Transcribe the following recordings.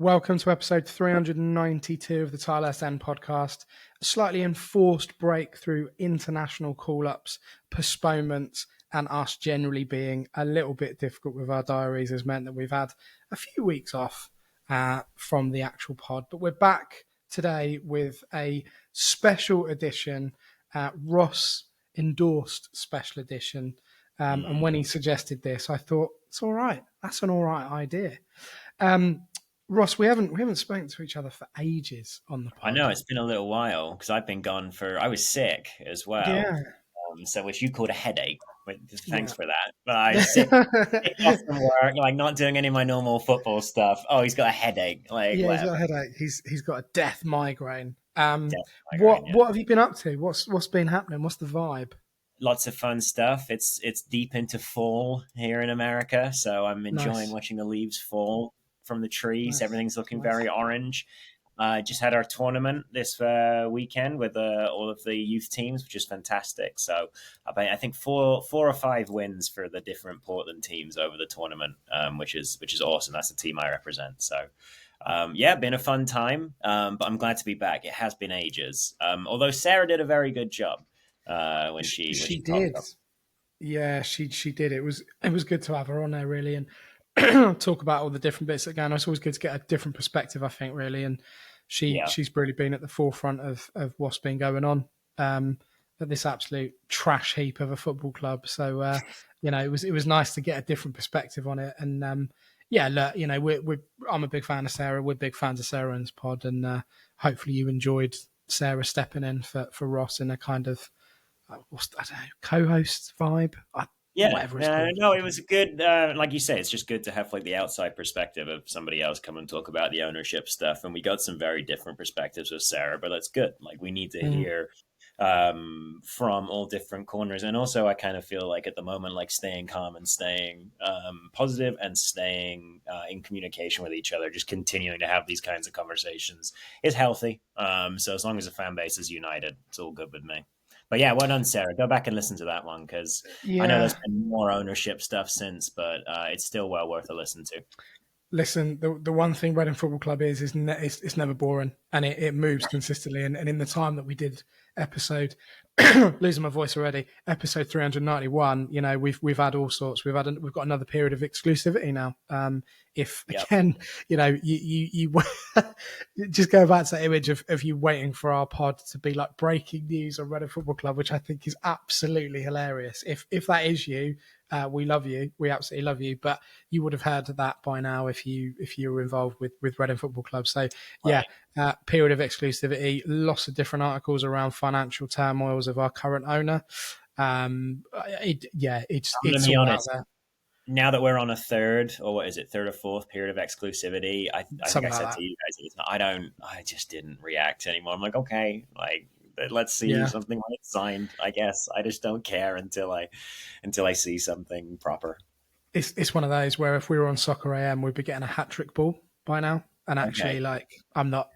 Welcome to episode 392 of the Tilehurst End podcast. A slightly enforced break through international call-ups, postponements, and us generally being a little bit difficult with our diaries has meant that we've had a few weeks off from the actual pod. But we're back today with a special edition, Ross endorsed special edition. And when he suggested this, I thought, it's all right. That's an all right idea. Ross, we haven't spoken to each other for ages on the pod. I know it's been a little while because I've been gone I was sick as well. Yeah. So which you called a headache. Thanks for that. But I was sick off from work, like not doing any of my normal football stuff. Oh, he's got a headache. He's got a headache. He's got a death migraine. Migraine, What have you been up to? What's been happening? What's the vibe? Lots of fun stuff. It's deep into fall here in America, so I'm enjoying watching the leaves fall from the trees. Nice. Everything's looking very orange. Just had our tournament this weekend with all of the youth teams, which is fantastic. So I think four or five wins for the different Portland teams over the tournament, which is awesome. That's the team I represent. So been a fun time. But I'm glad to be back. It has been ages. Although Sarah did a very good job when she did. Yeah, she did. It was good to have her on there, really, and talk about all the different bits that go on. It's always good to get a different perspective, I think, really. And she's really been at the forefront of what's been going on at this absolute trash heap of a football club. So it was nice to get a different perspective on it. And look, I'm a big fan of Sarah. We're big fans of Sarah in this pod, and hopefully you enjoyed Sarah stepping in for Ross in a kind of co-host vibe. It was a good, like you say, it's just good to have like the outside perspective of somebody else come and talk about the ownership stuff. And we got some very different perspectives with Sarah, but that's good. Like we need to hear from all different corners. And also I kind of feel like at the moment, like staying calm and staying positive and staying in communication with each other, just continuing to have these kinds of conversations is healthy. So as long as the fan base is united, it's all good with me. But yeah, well done, Sarah. Go back and listen to that one because I know there's been more ownership stuff since, but it's still well worth a listen to. Listen, the one thing Reading Football Club is it's never boring, and it moves consistently. And in the time that we did episode, losing my voice already, episode 391, we've had all sorts. We've got another period of exclusivity now. Again, you just go back to that image of you waiting for our pod to be like breaking news on Reading Football Club, which I think is absolutely hilarious. If that is you, we love you. We absolutely love you. But you would have heard that by now if you were involved with Reading Football Club. So period of exclusivity, lots of different articles around financial turmoils of our current owner. It's all out there. Now that we're on a third or fourth period of exclusivity, I think I said to you guys, I just didn't react anymore. I'm like, okay, like let's see something when it's signed. I guess I just don't care until I see something proper. It's one of those where if we were on Soccer AM, we'd be getting a hat trick ball by now. And actually, I'm not,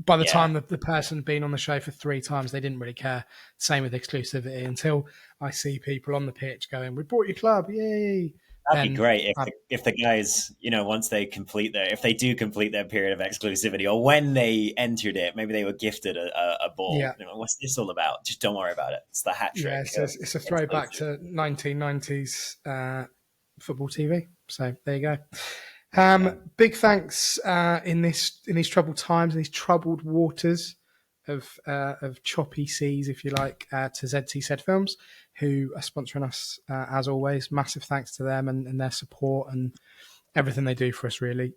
by the time the person's been on the show for 3 times, they didn't really care. Same with exclusivity until I see people on the pitch going, we bought your club, yay. That'd be great if the guys, once they if they do complete their period of exclusivity or when they entered it, maybe they were gifted a ball. Yeah. What's this all about? Just don't worry about it. It's the hat trick. Yeah, it's a throwback to 1990s football TV. So there you go. Big thanks in these troubled times, in these troubled waters of choppy seas, if you like, to ZTZ Films, who are sponsoring us as always. Massive thanks to them and their support and everything they do for us, really.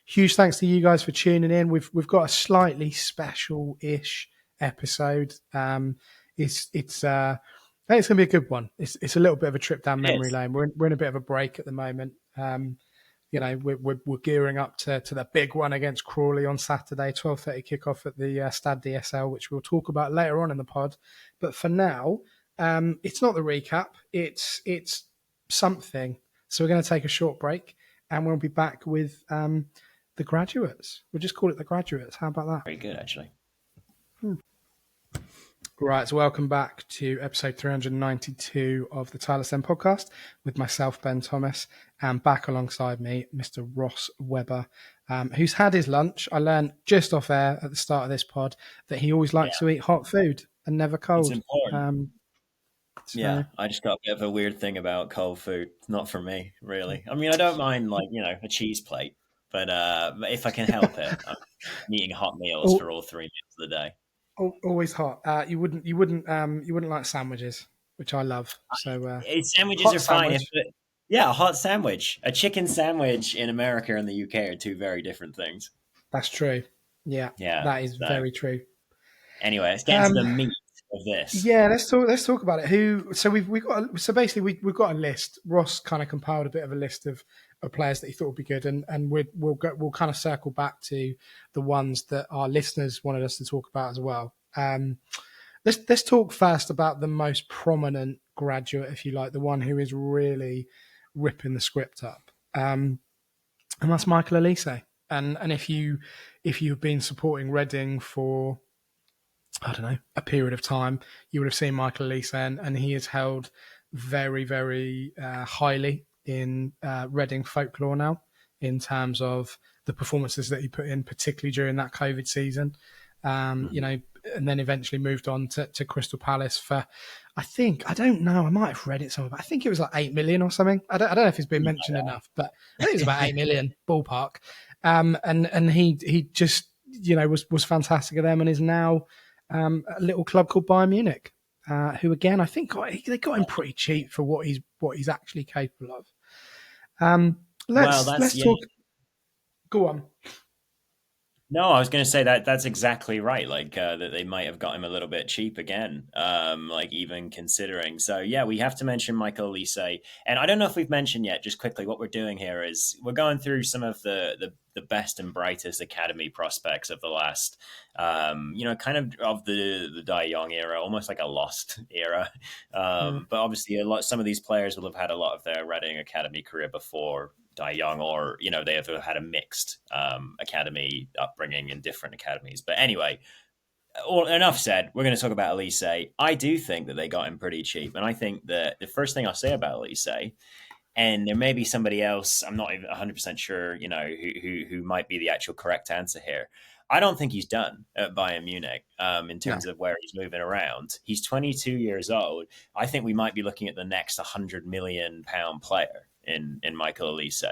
Huge thanks to you guys for tuning in. We've got a slightly special-ish episode. It's I think it's going to be a good one. It's a little bit of a trip down memory lane. We're in a bit of a break at the moment. We're gearing up to the big one against Crawley on Saturday, 12:30 kickoff at the Stade DSL, which we'll talk about later on in the pod. But for now, it's not the recap. It's something. So we're going to take a short break, and we'll be back with the graduates. We'll just call it the graduates. How about that? Very good, actually. Right, so welcome back to episode 392 of the Tilehurst podcast with myself, Ben Thomas, and back alongside me, Mr. Ross Webber, who's had his lunch. I learned just off air at the start of this pod that he always likes to eat hot food and never cold. It's important. So... I just got a bit of a weird thing about cold food. It's not for me, really. I mean, I don't mind, like, a cheese plate, but if I can help it, I'm eating hot meals for all 3 meals of the day. Always hot. You wouldn't like sandwiches, which I love. So sandwiches are fine. A hot sandwich. A chicken sandwich in America and the UK are two very different things. That's true. Yeah, that is very true. Anyway, let's get into the meat of this. Yeah, let's talk about it. We've got a list. Ross kind of compiled a bit of a list of players that he thought would be good, and we'll kind of circle back to the ones that our listeners wanted us to talk about as well. Let's talk first about the most prominent graduate, if you like, the one who is really ripping the script up, and that's Michael Olise. And if you've been supporting Reading for, I don't know, a period of time, you would have seen Michael Olise, and he is held very, very highly in Reading folklore now, in terms of the performances that he put in, particularly during that COVID season. And then eventually moved on to Crystal Palace for, I don't know, I might have read it somewhere, but I think it was like 8 million or something. I don't know if it's been mentioned enough, but I think it was about 8 million ballpark. And he just, was fantastic at them, and is now a little club called Bayern Munich, who again, I think they got him pretty cheap for what he's actually capable of. Let's talk. Go on. No, I was going to say that's exactly right. Like that they might have got him a little bit cheap again. Like even considering. So yeah, we have to mention Michael Olise, and I don't know if we've mentioned yet. Just quickly, what we're doing here is we're going through some of the best and brightest academy prospects of the last, kind of the Dai Yongge era, almost like a lost era. But obviously, some of these players will have had a lot of their Reading academy career before Dai Yongge, or they have had a mixed academy upbringing in different academies. But anyway, enough said. We're going to talk about Olise. I do think that they got him pretty cheap, and I think that the first thing I'll say about Olise, and there may be somebody else, I'm not even 100% sure, who might be the actual correct answer here. I don't think he's done at Bayern Munich in terms of where he's moving around. He's 22 years old. I think we might be looking at the next £100 million player in Michael Olise.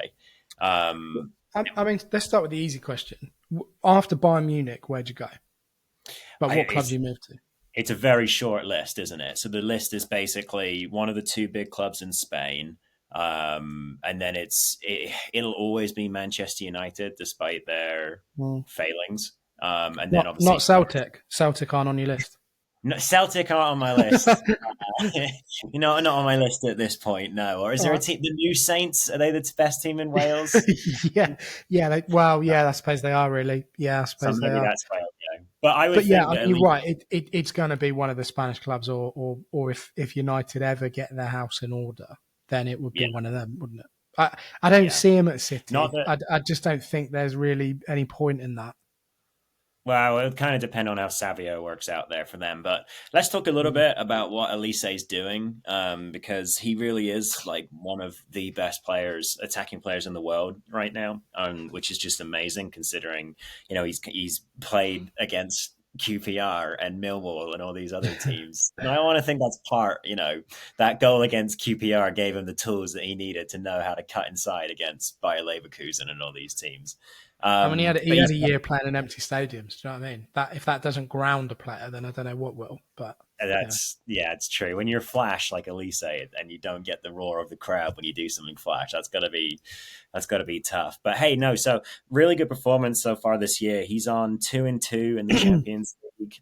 I mean, let's start with the easy question. After Bayern Munich, where'd you go? But what club did you move to? It's a very short list, isn't it? So the list is basically one of the two big clubs in Spain. And then it'll always be Manchester United, despite their failings. And then obviously not Celtic. Celtic aren't on your list. No, Celtic aren't on my list. Not on my list at this point. No. Or is there a team? The New Saints, are they the best team in Wales? yeah. I suppose they are really. Yeah, I suppose they are. That's Wales. Yeah. But I would. You're right. It's going to be one of the Spanish clubs, or if United ever get their house in order, then it would be one of them, wouldn't it? I don't see him at City. I just don't think there's really any point in that. Well, it'll kind of depend on how Savio works out there for them. But let's talk a little bit about what Olise is doing, because he really is like one of the best attacking players in the world right now, which is just amazing considering, he's played against QPR and Millwall and all these other teams. And I want to think that's part, that goal against QPR gave him the tools that he needed to know how to cut inside against Bayer Leverkusen and all these teams. I mean, he had a year playing in empty stadiums. Do you know what I mean? That if that doesn't ground a player, then I don't know what will. But it's true. When you're flash like Olise and you don't get the roar of the crowd when you do something flash, that's got to be tough. But hey, no. So really good performance so far this year. He's on 2-2 in the Champions League.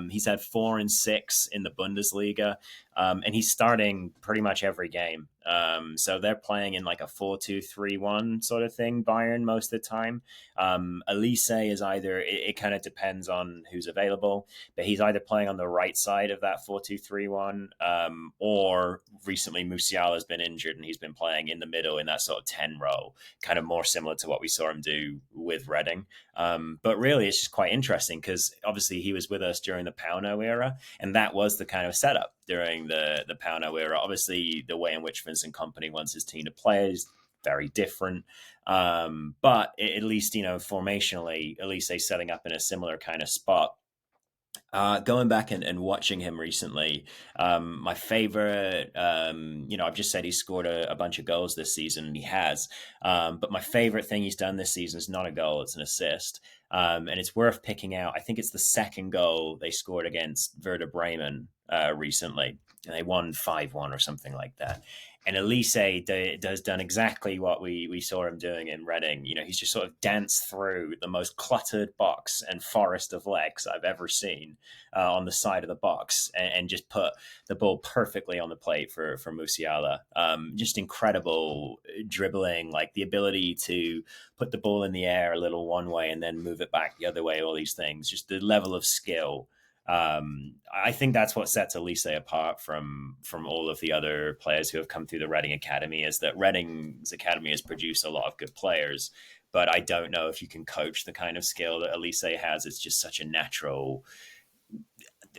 He's had 4-6 in the Bundesliga, and he's starting pretty much every game. So they're playing in like a 4-2-3-1 sort of thing, Bayern, most of the time. Olise is either, it kind of depends on who's available, but he's either playing on the right side of that 4-2-3-1, or recently Musiala has been injured and he's been playing in the middle in that sort of 10 role, kind of more similar to what we saw him do with Reading. But really, it's just quite interesting because obviously he was with us during the Pauno era, and that was the kind of setup during the Pauno era. Obviously, the way in which Vincent Kompany wants his team to play is very different, but at least, formationally, at least they setting up in a similar kind of spot. Going back and watching him recently, my favorite, I've just said he scored a bunch of goals this season, and he has. But my favorite thing he's done this season is not a goal, it's an assist. And it's worth picking out. I think it's the second goal they scored against Werder Bremen recently. And they won 5-1 or something like that. And Elise does done exactly what we saw him doing in Reading. He's just sort of danced through the most cluttered box and forest of legs I've ever seen on the side of the box, and just put the ball perfectly on the plate for Musiala. Just incredible dribbling, like the ability to put the ball in the air a little one way and then move it back the other way. All these things, just the level of skill. I think that's what sets Elise apart from all of the other players who have come through the Reading Academy, is that Reading's Academy has produced a lot of good players, but I don't know if you can coach the kind of skill that Elise has. It's just such a natural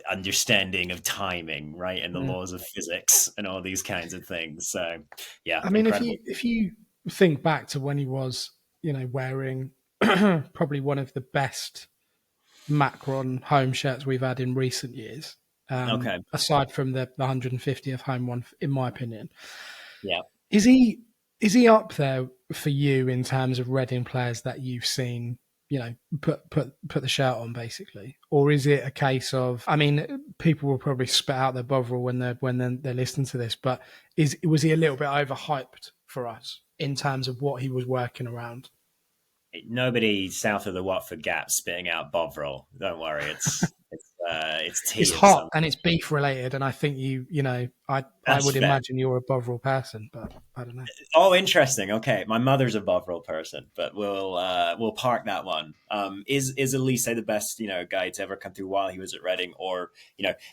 understanding of timing, right? And the laws of physics and all these kinds of things. So, yeah. I mean, incredible. if you think back to when he was, wearing probably one of the best Macron home shirts we've had in recent years. Okay. Aside from the 150th home one, in my opinion. Yeah. Is he up there for you in terms of Reading players that you've seen, put the shirt on, basically? Or is it a case of, I mean, people will probably spit out their Bovril when they're listening to this, but was he a little bit overhyped for us in terms of what he was working around? Nobody south of the Watford Gap spitting out Bovril. Don't worry, it's tea. It's hot and it's beef related, and I think I would fair. imagine you're a Bovril person, but I don't know. Oh, interesting. Okay, my mother's a Bovril person, but we'll park that one. Is Elise the best guy to ever come through while he was at Reading, or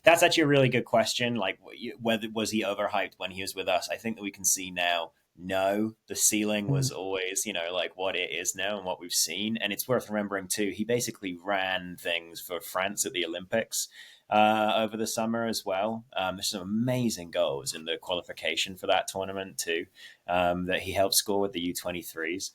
that's actually a really good question. Like, whether was he overhyped when he was with us? I think that we can see now. No, the ceiling was always, like what it is now and what we've seen. And it's worth remembering too, he basically ran things for France at the Olympics over the summer as well. There's some amazing goals in the qualification for that tournament too, that he helped score with the U23s.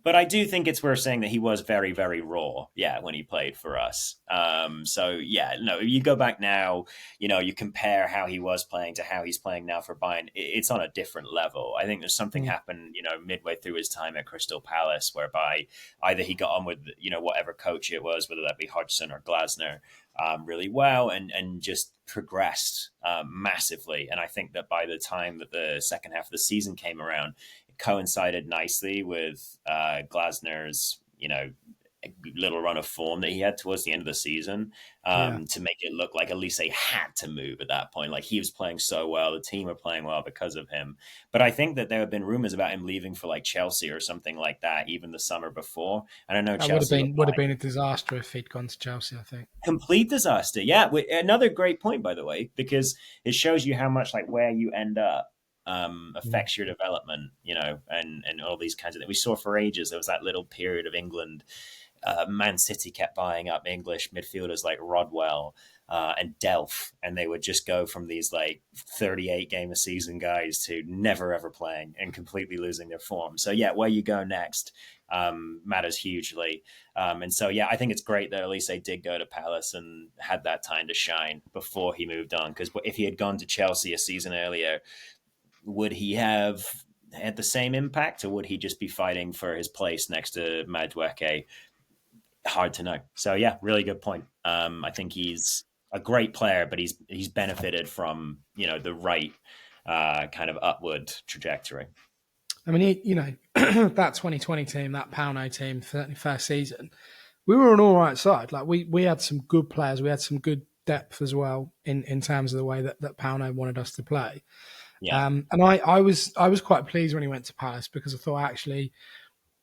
But I do think it's worth saying that he was very, very raw, when he played for us. You go back now, you compare how he was playing to how he's playing now for Bayern. It's on a different level. I think there's something happened, midway through his time at Crystal Palace, whereby either he got on with, whatever coach it was, whether that be Hodgson or Glasner, really well, and just progressed massively. And I think that by the time that the second half of the season came around, coincided nicely with Glasner's, little run of form that he had towards the end of the season, to make it look like Elise had to move at that point. Like, he was playing so well, the team were playing well because of him. But I think that there have been rumors about him leaving for like Chelsea or something like that, even the summer before. And I know That Chelsea would have been a disaster if he'd gone to Chelsea, I think. Complete disaster. Yeah, another great point, by the way, because it shows you how much like where you end up affects your development, and all these kinds of things. We saw for ages there was that little period of England. Man City kept buying up English midfielders like Rodwell and Delph, and they would just go from these like 38 game a season guys to never ever playing and completely losing their form. So where you go next matters hugely. And so I think it's great that Elise did go to Palace and had that time to shine before he moved on, because if he had gone to Chelsea a season earlier, would he have had the same impact, or would he just be fighting for his place next to Madueke? Hard to know. So really good point. I think he's a great player, but he's benefited from the right kind of upward trajectory. I mean, that 2020 team, that Pauno team, first season, we were an all right side. Like, we had some good players, we had some good depth as well in terms of the way that Pauno wanted us to play. Yeah. And I was quite pleased when he went to Palace, because I thought, actually,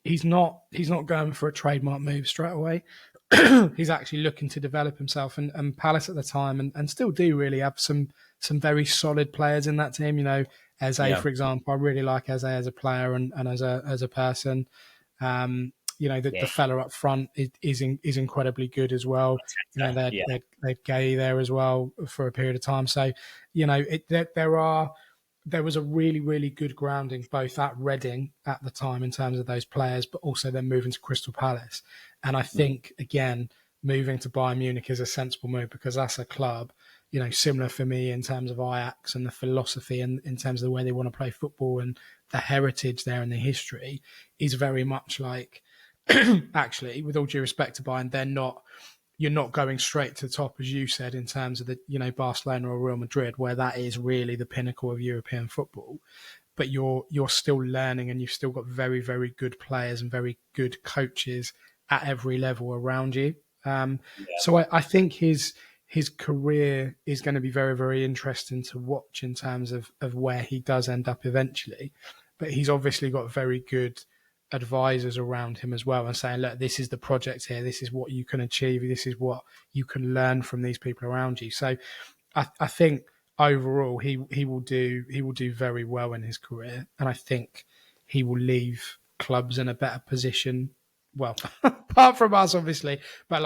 he's not going for a trademark move straight away. He's actually looking to develop himself, and Palace at the time and still do really have some very solid players in that team. Eze, for example, I really like Eze as a player and as a person. the fella up front is incredibly good as well. They're Gay there as well for a period of time. So, there was a really, really good grounding both at Reading at the time in terms of those players, but also then moving to Crystal Palace. And I think, again, moving to Bayern Munich is a sensible move because that's a club, similar for me in terms of Ajax and the philosophy and in terms of the way they want to play football and the heritage there and the history is very much like, actually, with all due respect to Bayern, you're not going straight to the top, as you said, in terms of the, Barcelona or Real Madrid, where that is really the pinnacle of European football. But you're still learning and you've still got very, very good players and very good coaches at every level around you. So I think his career is going to be very, very interesting to watch in terms of where he does end up eventually. But he's obviously got very good advisors around him as well and saying, look, this is the project here. This is what you can achieve. This is what you can learn from these people around you. So I think overall he will do very well in his career. And I think he will leave clubs in a better position. Well, apart from us, obviously, but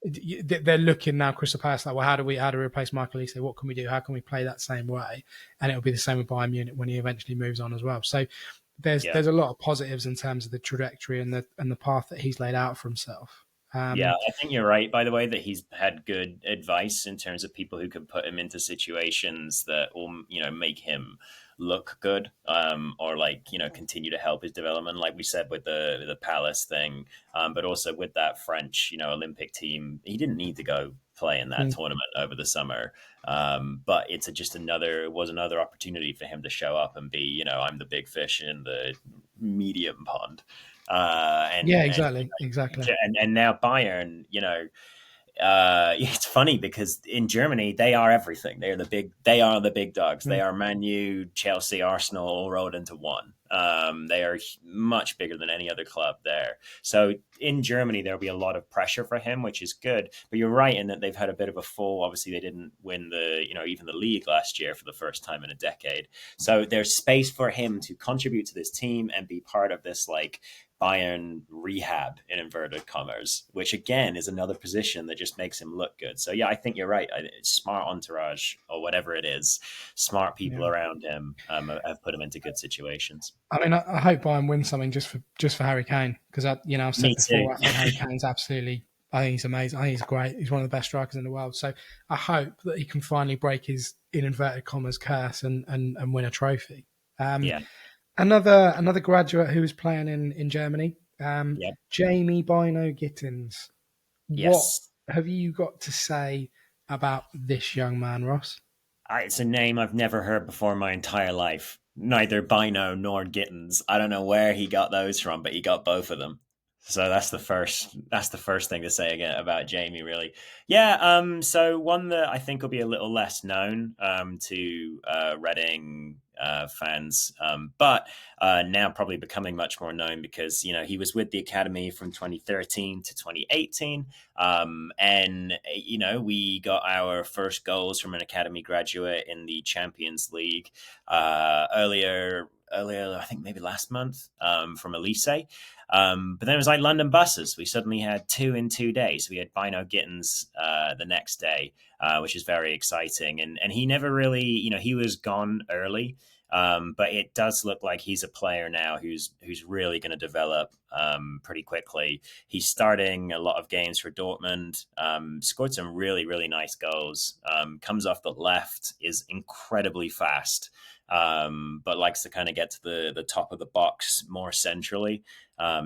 they're looking now, Crystal Palace, like, well, how do we replace Michael Olise? What can we do? How can we play that same way? And it'll be the same with Bayern Munich when he eventually moves on as well. So there's a lot of positives in terms of the trajectory and the path that he's laid out for himself. I think you're right, by the way, that he's had good advice in terms of people who can put him into situations that will, make him look good, or continue to help his development, like we said with the Palace thing, but also with that French, Olympic team. He didn't need to go play in that tournament over the summer, but it was another opportunity for him to show up and be, I'm the big fish in the medium pond. Exactly. And now Bayern, it's funny because in Germany they are everything. They are the big dogs. They are Man U, Chelsea, Arsenal all rolled into one. They are much bigger than any other club there. So in Germany there'll be a lot of pressure for him, which is good. But you're right in that they've had a bit of a fall. Obviously they didn't win even the league last year for the first time in a decade. So there's space for him to contribute to this team and be part of this Bayern rehab in inverted commas, which again is another position that just makes him look good. So I think you're right. Smart entourage or whatever it is, smart people around him have put him into good situations. I mean, I hope Bayern win something just for Harry Kane because I've said before, I think Harry Kane's absolutely. I think he's amazing. I think he's great. He's one of the best strikers in the world. So I hope that he can finally break his in inverted commas curse and win a trophy. Another graduate who was playing in Germany, Jamie Bino Gittins. Yes. What have you got to say about this young man, Ross? It's a name I've never heard before in my entire life. Neither Bino nor Gittins. I don't know where he got those from, but he got both of them. So that's the first thing to say again about Jamie, really. So one that I think will be a little less known to Reading fans, but now probably becoming much more known because he was with the academy from 2013 to 2018, and we got our first goals from an academy graduate in the Champions League earlier, I think maybe last month, from Elise. But then it was like London buses. We suddenly had 2 in 2 days. We had Bino Gittins the next day, which is very exciting. And he never really, he was gone early. But it does look like he's a player now who's really going to develop pretty quickly. He's starting a lot of games for Dortmund, scored some really, really nice goals, comes off the left, is incredibly fast. But likes to kind of get to the top of the box more centrally.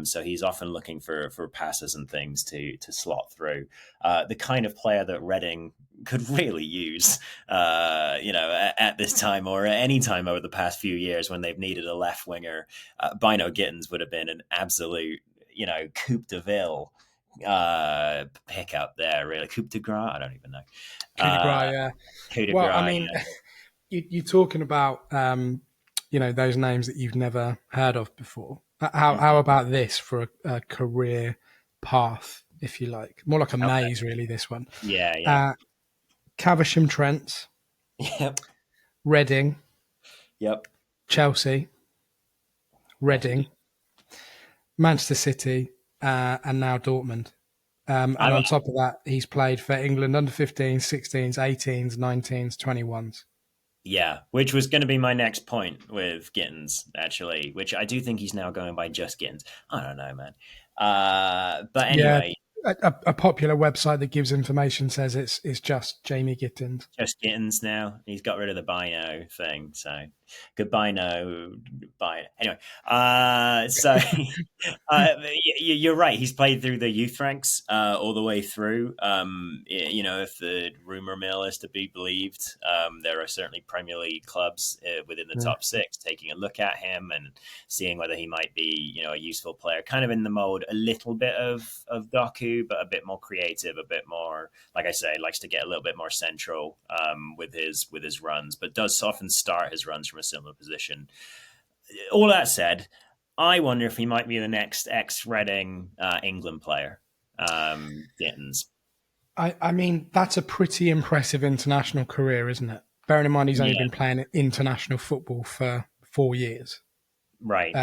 So he's often looking for passes and things to slot through. The kind of player that Reading could really use, at this time or at any time over the past few years when they've needed a left winger. Bino Gittins would have been an absolute, Coupe de Ville pickup there, really. Coupe de Gras? I don't even know. Coup de Gras, yeah. Coup de Gras, I mean, you're talking about, those names that you've never heard of before. How about this for a career path, if you like? More like a maze, really, this one. Yeah. Caversham Trent. Yep. Reading. Yep. Chelsea. Reading. Manchester City. and now Dortmund. And I, on top of that, he's played for England under 15s, 16s, 18s, 19s, 21s. yeah, which was going to be my next point with Gittins, actually, which I do think he's now going by just Gittins. I don't know, man. But Yeah, anyway, a popular website that gives information says it's just Jamie Gittins. just Gittins now. He's got rid of the Bino thing, so goodbye no bye. Anyway, so you're right. He's played through the youth ranks all the way through. If the rumor mill is to be believed, there are certainly Premier League clubs within the top six taking a look at him and seeing whether he might be, a useful player. Kind of in the mode a little bit of Doku, but a bit more creative, a bit more, like I say, likes to get a little bit more central with his runs, but does often start his runs from a similar position. All that said, I wonder if he might be the next ex-Reading England player, Gittins. I mean, that's a pretty impressive international career, isn't it? Bearing in mind he's only been playing international football for 4 years. Right.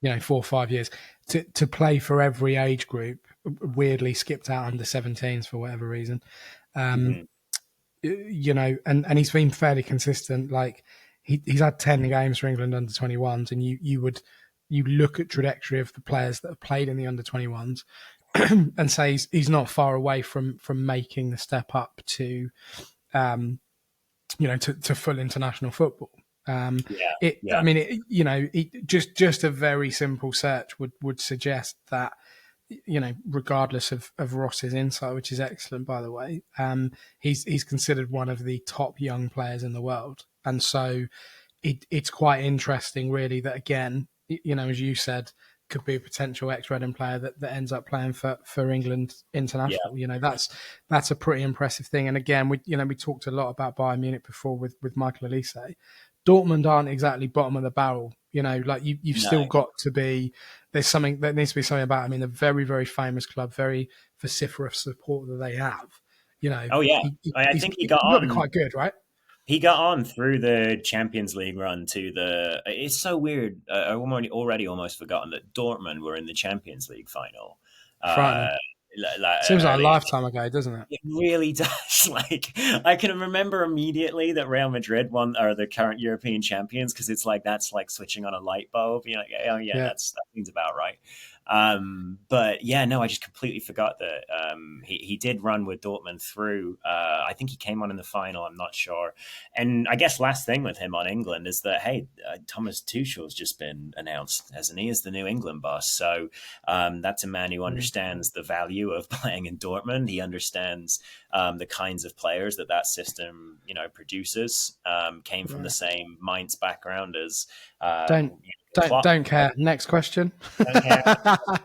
4 or 5 years. To play for every age group, weirdly skipped out under 17s for whatever reason. And he's been fairly consistent. Like he's had 10 games for England under 21s, and you look at trajectory of the players that have played in the under 21s and say he's not far away from making the step up to to full international football. I mean, just a very simple search would suggest that, regardless of Ross's insight, which is excellent, by the way, he's considered one of the top young players in the world. And so it's quite interesting, really, that, again, as you said, could be a potential ex-Reading player that ends up playing for England international. Yeah. That's a pretty impressive thing. And again, we talked a lot about Bayern Munich before with Michael Elise. Dortmund aren't exactly bottom of the barrel. You've still got to be. There needs to be something about. I mean, a very, very famous club, very vociferous support that they have. Oh yeah, I think he got on quite good, right? He got on through the Champions League run to the. It's so weird. I've already almost forgotten that Dortmund were in the Champions League final. Seems like a lifetime ago, doesn't it? It really does. Like, I can remember immediately that Real Madrid are the current European champions, because it's like that's like switching on a light bulb. You're like, oh yeah, that seems about right. But yeah, no, I just completely forgot that he did run with Dortmund through. I think he came on in the final. I'm not sure. And I guess last thing with him on England is that, hey, Thomas Tuchel's just been announced, hasn't he, as the new England boss. So that's a man who understands the value of playing in Dortmund. He understands the kinds of players that system produces. Came from the same Mainz background as Don't care. Next question. Don't care.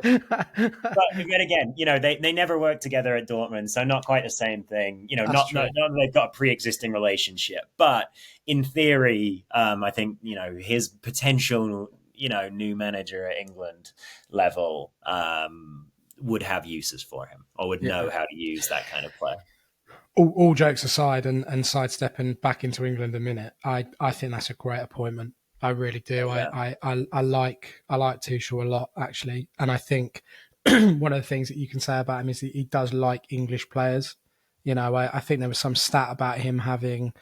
But again, they never worked together at Dortmund, so not quite the same thing. Not they've got a pre-existing relationship, but in theory, I think his potential, new manager at England level would have uses for him, or would know how to use that kind of player. All jokes aside, and sidestepping back into England a minute, I think that's a great appointment. I really do. Yeah. I like Tuchel a lot, actually, and I think one of the things that you can say about him is that he does like English players. I think there was some stat about him having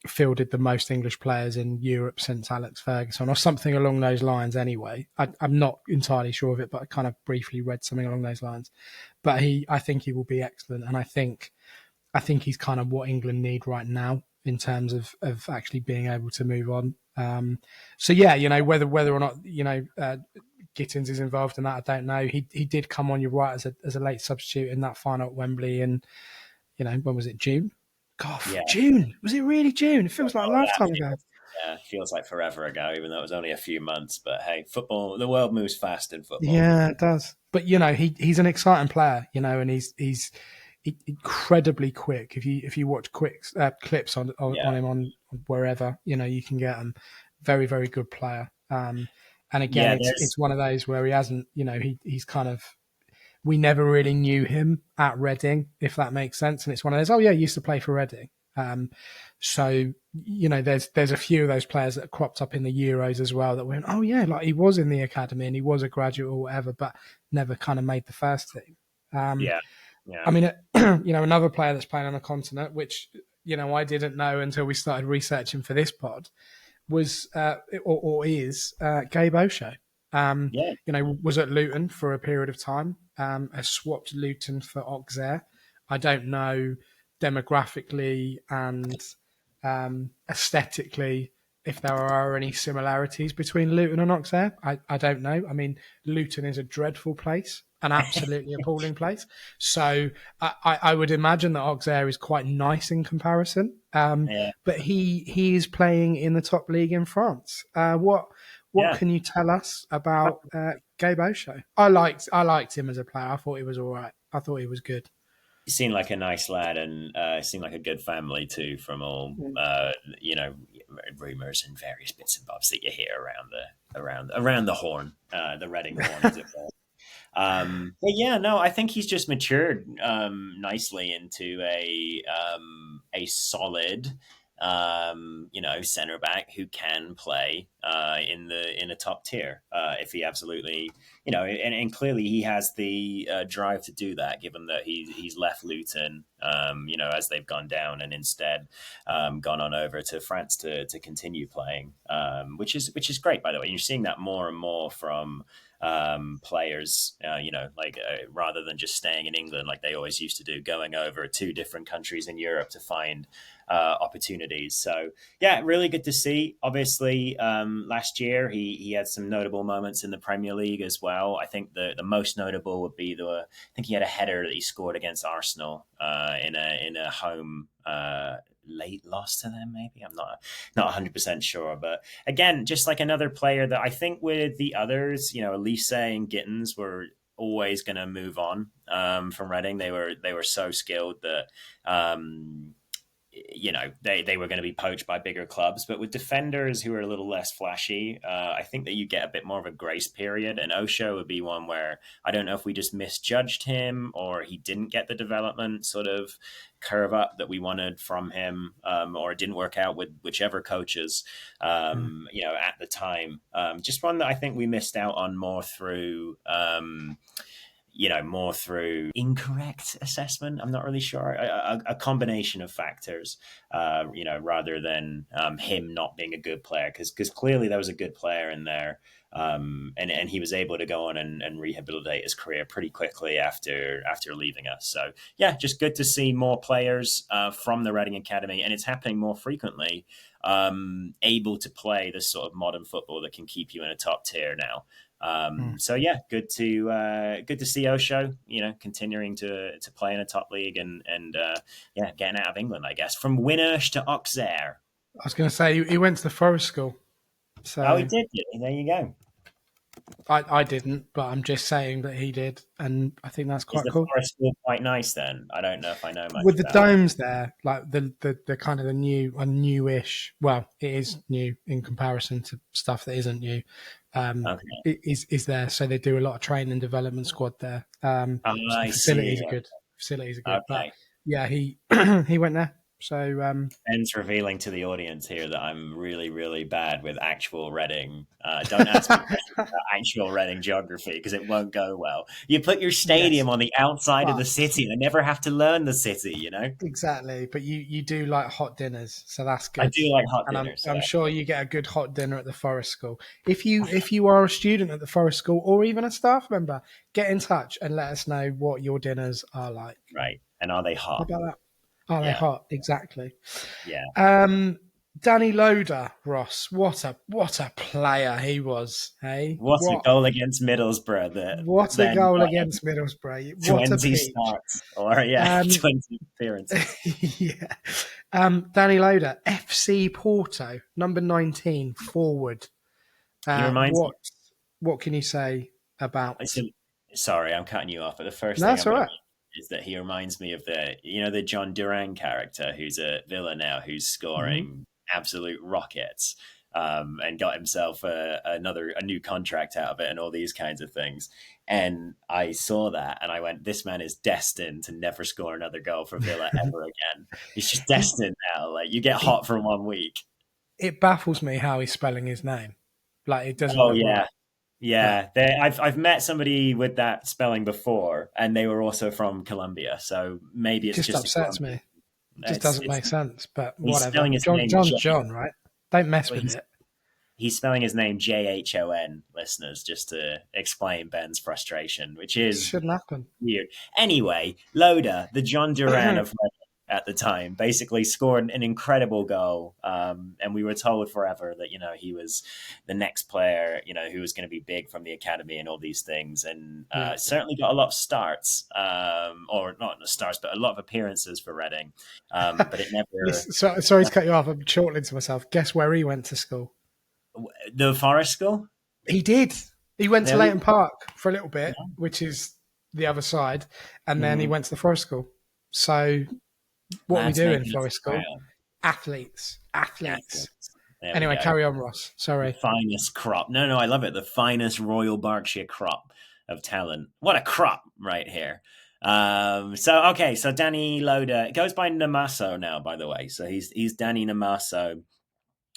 fielded the most English players in Europe since Alex Ferguson, or something along those lines. Anyway, I'm not entirely sure of it, but I kind of briefly read something along those lines. But I think he will be excellent, and I think he's kind of what England need right now in terms of actually being able to move on. So yeah, whether or not Gittins is involved in that, I don't know. He did come on, you're right, as a late substitute in that final at Wembley, and when was it? June? God, June. Was it really June? It feels like a lifetime ago. Yeah, it feels like forever ago, even though it was only a few months. But hey, football, the world moves fast in football. Yeah, it does. But he's an exciting player, and he's incredibly quick. If you watch clips on him on wherever, you can get him. Very, very good player. And again, it's one of those where he hasn't, he's kind of, we never really knew him at Reading, if that makes sense. And it's one of those, he used to play for Reading. So there's a few of those players that cropped up in the Euros as well that went, oh yeah, like he was in the academy and he was a graduate or whatever, but never kind of made the first team. Yeah. I Yeah. mean, another player that's playing on the continent, which I didn't know until we started researching for this pod, was or is Gabe Osho. Yeah. Was at Luton for a period of time. Has swapped Luton for Auxerre. I don't know demographically and aesthetically if there are any similarities between Luton and Auxerre. I don't know. I mean, Luton is a dreadful place, an absolutely appalling place. So I would imagine that Auxerre is quite nice in comparison. Yeah. But he is playing in the top league in France. What Yeah. can you tell us about Gabe Osho? I liked him as a player. I thought he was all right. I thought he was good. He seemed like a nice lad, and seemed like a good family too. From all rumors and various bits and bobs that you hear around the horn, the Reading horn, as it were. But yeah, no, I think he's just matured nicely into a solid, center back who can play in a top tier if he absolutely, and clearly he has the drive to do that, given that he's left Luton, as they've gone down and instead gone on over to France to continue playing, which is great, by the way. You're seeing that more and more from players, rather than just staying in England like they always used to do, going over to different countries in Europe to find opportunities. So yeah, really good to see. Obviously, last year he had some notable moments in the Premier League as well. I think the most notable would be I think he had a header that he scored against Arsenal in a home late loss to them. Maybe I'm not 100% sure, but again, just like another player that I think with the others, Elise and Gittins were always going to move on from Reading. They were so skilled that they were going to be poached by bigger clubs. But with defenders who are a little less flashy, I think that you get a bit more of a grace period. And Osho would be one where I don't know if we just misjudged him or he didn't get the development sort of curve up that we wanted from him, or it didn't work out with whichever coaches, at the time. Just one that I think we missed out on more through incorrect assessment. I'm not really sure. A combination of factors, rather than him not being a good player, because clearly there was a good player in there, and he was able to go on and rehabilitate his career pretty quickly after leaving us. So yeah, just good to see more players from the Reading Academy, and it's happening more frequently. Able to play this sort of modern football that can keep you in a top tier now. So yeah, good to see Osho, continuing to play in a top league and getting out of England, I guess, from Winnersh to Auxerre. I was going to say he went to the Forest School. So he did. There you go. I didn't, but I'm just saying that he did, and I think that's quite cool. Is the Forest School quite nice then? I don't know if I know much with the about domes there, like the kind of the newish. Well, it is new in comparison to stuff that isn't new. Is there? So they do a lot of training and development squad there. So facilities are good. Facilities are good. Okay. But yeah, he he went there. So Ben's revealing to the audience here that I'm really, really bad with actual Reading. Don't ask me about actual Reading geography because it won't go well. You put your stadium on the outside of the city. I never have to learn the city, Exactly, but you do like hot dinners, so that's good. I do like hot dinners. I'm sure you get a good hot dinner at the Forest School. If you are a student at the Forest School or even a staff member, get in touch and let us know what your dinners are like. Right, and are they hot? How about that? Are they hot? Exactly. Yeah. Danny Loader, Ross. What a player he was, hey? What a goal against Middlesbrough. What a goal against Middlesbrough. 20 starts. Or 20 appearances. Yeah. Danny Loader, FC Porto, number 19, forward. What can you say about... Sorry, I'm cutting you off, but the first thing that's all right. Is that he reminds me of the John Duran character who's at Villa now, who's scoring absolute rockets. and got himself a new contract out of it and all these kinds of things. And I saw that and I went, this man is destined to never score another goal for Villa ever again. He's just destined now. Like, you get hot for 1 week. It baffles me how he's spelling his name. Like, it doesn't Oh look yeah. right. Yeah, I've met somebody with that spelling before, and they were also from Colombia. So maybe It it's just upsets me. It just doesn't make sense. But he's whatever. spelling his name John, right? Don't mess well, with it. he's spelling his name Jhon, listeners, just to explain Ben's frustration, which is Shouldn't happen. weird. Anyway, Loda, the John Duran of Reading at the time, basically scored an incredible goal, and we were told forever that he was the next player, who was going to be big from the academy and all these things, and certainly got a lot of starts, or not starts, but a lot of appearances for Reading, but it never. Sorry to cut you off. I'm chortling to myself. Guess where he went to school? The Forest School? He did. He went to Really? Leighton Park for a little bit, which is the other side, and then he went to the Forest School. So what we do in Forest School? Athletes. Anyway, carry on, Ross. Sorry. The finest crop. No, I love it. The finest Royal Berkshire crop of talent. What a crop right here. So Danny Loda goes by Namaso now, by the way. So he's Danny Namaso.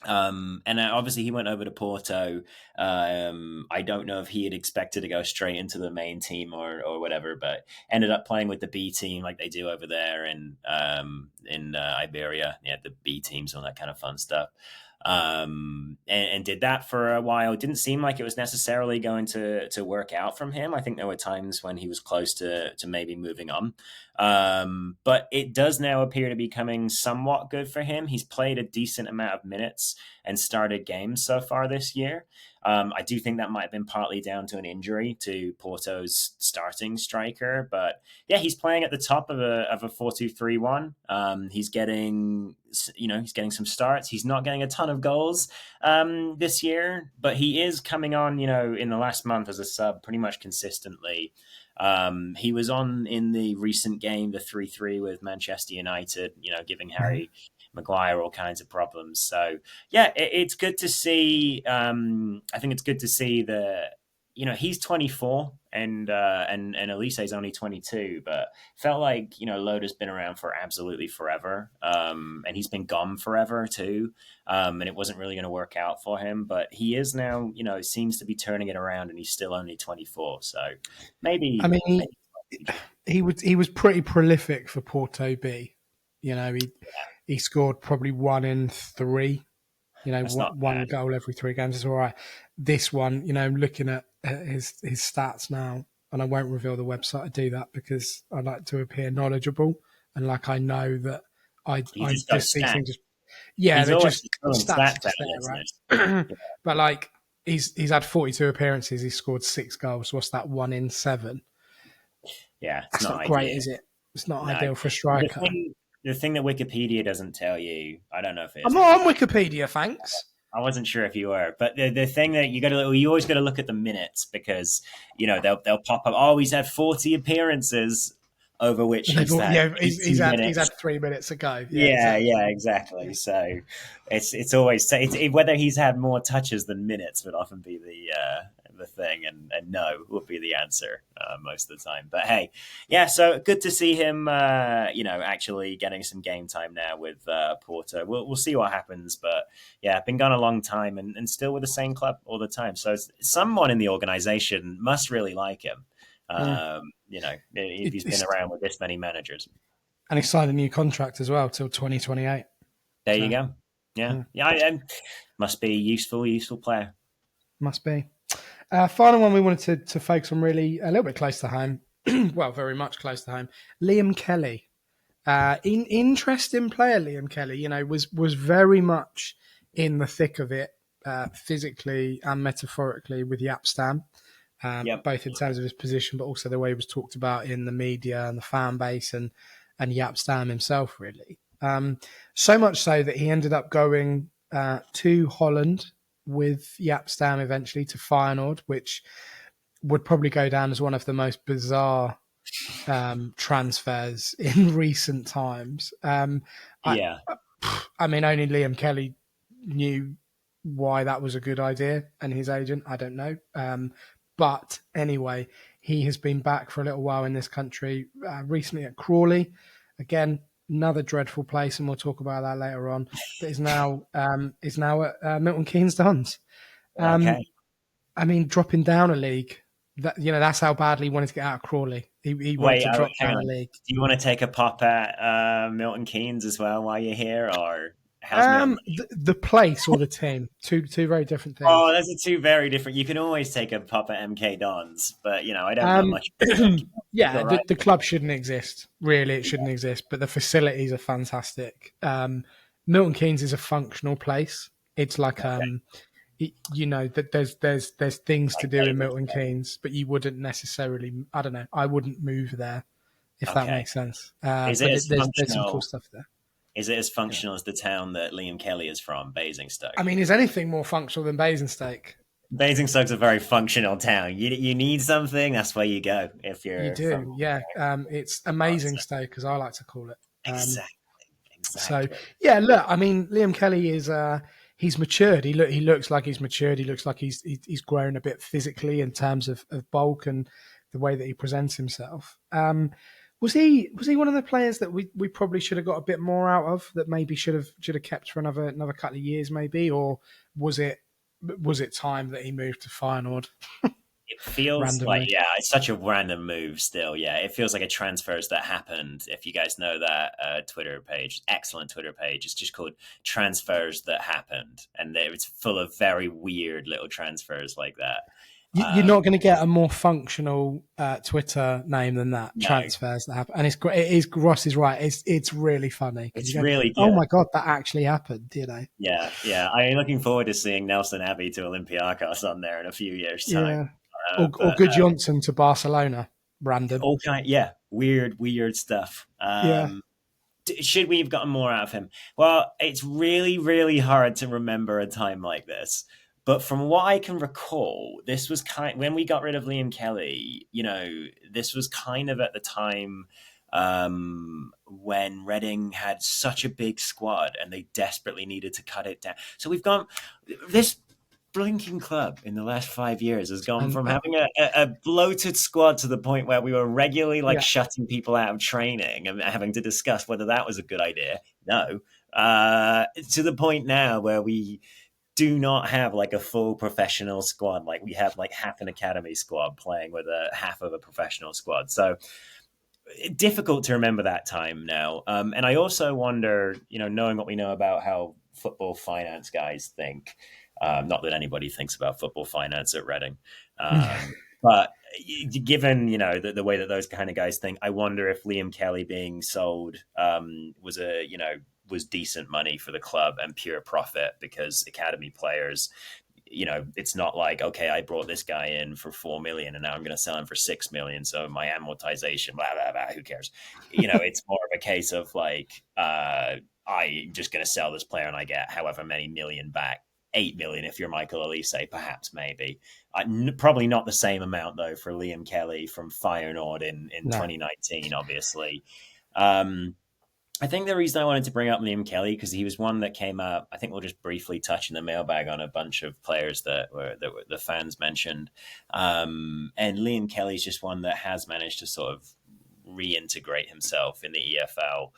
And obviously he went over to Porto. I don't know if he had expected to go straight into the main team or whatever, but ended up playing with the B team like they do over there in Iberia. Yeah, the B teams, all that kind of fun stuff. And did that for a while. It didn't seem like it was necessarily going to work out from him. I think there were times when he was close to maybe moving on. But it does now appear to be coming somewhat good for him. He's played a decent amount of minutes and started games so far this year. I do think that might have been partly down to an injury to Porto's starting striker, but yeah, he's playing at the top of a 4-2-3-1. He's getting some starts. He's not getting a ton of goals this year, but he is coming on, in the last month as a sub pretty much consistently. He was on in the recent game, the 3-3 with Manchester United, giving Harry Maguire all kinds of problems. So yeah, it's good to see. I think it's good to see he's 24 and Elise's only 22, but felt like, Loda's been around for absolutely forever. And he's been gone forever too. And it wasn't really going to work out for him, but he is now, seems to be turning it around, and he's still only 24. So maybe, he was pretty prolific for Porto B. He scored probably 1 in 3. One goal every 3 games is all right. This one, looking at his stats now, and I won't reveal the website. I do that because I like to appear knowledgeable, and like I know that I just see things. Yeah, they're just stats there, right? But like he's had 42 appearances. He scored 6 goals. What's that? 1 in 7. Yeah, that's not great, is it? It's not ideal for a striker. The thing that Wikipedia doesn't tell you, I don't know if it is. I'm not on Wikipedia, thanks. I wasn't sure if you were, but the thing that you always got to look at the minutes, because they'll pop up. Oh, he's had 40 appearances over which he's had 3 minutes ago. Yeah, exactly. So it's always whether he's had more touches than minutes would often be the thing, and no would be the answer most of the time. But hey, yeah, so good to see him actually getting some game time now with Porto. We'll see what happens, but yeah, been gone a long time and still with the same club all the time, so someone in the organization must really like him. If he's been around with this many managers. And he signed a new contract as well till 2028. There you go. Yeah. Must be useful player. Must be. Final one we wanted to focus on, really a little bit close to home. Well, very much close to home. Liam Kelly. Interesting player, Liam Kelly. Was very much in the thick of it, physically and metaphorically, with Jaap Stam. Both in terms of his position, but also the way he was talked about in the media and the fan base, and Jaap Stam himself, really. So much so that he ended up going to Holland with Jaap Stam eventually to Feyenoord, which would probably go down as one of the most bizarre transfers in recent times. I mean, only Liam Kelly knew why that was a good idea, and his agent, I don't know. But anyway, he has been back for a little while in this country, recently at Crawley. Again, another dreadful place, and we'll talk about that later on. But is now at Milton Keynes Dons. Okay. I mean, dropping down a league. That's how badly he wanted to get out of Crawley. He wanted Wait, to drop hang down a on. league. Do you want to take a pop at Milton Keynes as well while you're here, or how's Milton? The place or the team, two very different Oh, things. those are two very different. You can always take a pop at MK Dons, but I don't know Um, much. It's yeah, all right. the club shouldn't exist. Really, it shouldn't exist. But the facilities are fantastic. Milton Keynes is a functional place. It's like that there's things to Like do in neighbours. Milton Keynes, but you wouldn't necessarily. I don't know. I wouldn't move there if that Okay. makes sense. Is it But as there's some cool functional? stuff there. Is it as functional as the town that Liam Kelly is from, Basingstoke? I mean, is anything more functional than Basingstoke? Basingstoke's a very functional town. You need something, that's where you go if You you're from. do, yeah. It's amazing Stoke, as I like to call it. Exactly. So Exactly. yeah, look, I mean, Liam Kelly is he's matured. He looks like he's matured. He looks like he's grown a bit physically in terms of bulk and the way that he presents himself. Was he one of the players that we probably should have got a bit more out of, that maybe should have kept for another couple of years maybe, or was it time that he moved to Feyenoord It feels like, randomly? yeah, it's such a random move still. Yeah, it feels like a transfers that happened. If you guys know that Twitter page, excellent Twitter page, it's just called Transfers That Happened. And it's full of very weird little transfers like that. You're not going to get a more functional Twitter name than that. No, Transfers that happen, and it's great. It is. Ross is right. It's really funny because it's you go, really "Oh good. my god, that actually happened," Yeah, yeah. I'm looking forward to seeing Nelson Abbey to Olympiacos on there in a few years' time. Yeah. Or But Good Johnson to Barcelona. Random. all yeah, weird stuff. Yeah. Should we have gotten more out of him? Well, it's really hard to remember a time like this. But from what I can recall, this was when we got rid of Liam Kelly. This was kind of at the time when Reading had such a big squad and they desperately needed to cut it down. So we've gone this blinking club in the last 5 years has gone And from having a bloated squad to the point where we were regularly yeah. shutting people out of training and having to discuss whether that was a good idea. No, to the point now where we do not have a full professional squad. We have half an academy squad playing with a half of a professional squad. So difficult to remember that time now. And I also wonder, knowing what we know about how football finance guys think, not that anybody thinks about football finance at Reading, but given the way that those kind of guys think, I wonder if Liam Kelly being sold was decent money for the club and pure profit, because academy players, it's not like, okay, I brought this guy in for 4 million and now I'm going to sell him for 6 million, so my amortization, blah blah blah, who cares? It's more of a case of I'm just going to sell this player and I get however many million back. 8 million if you're Michael Elise, perhaps, maybe. Probably not the same amount, though, for Liam Kelly from Feyenoord in No. 2019, obviously. I think the reason I wanted to bring up Liam Kelly, because he was one that came up, I think we'll just briefly touch in the mailbag on a bunch of players that the fans mentioned. And Liam Kelly's just one that has managed to sort of reintegrate himself in the EFL.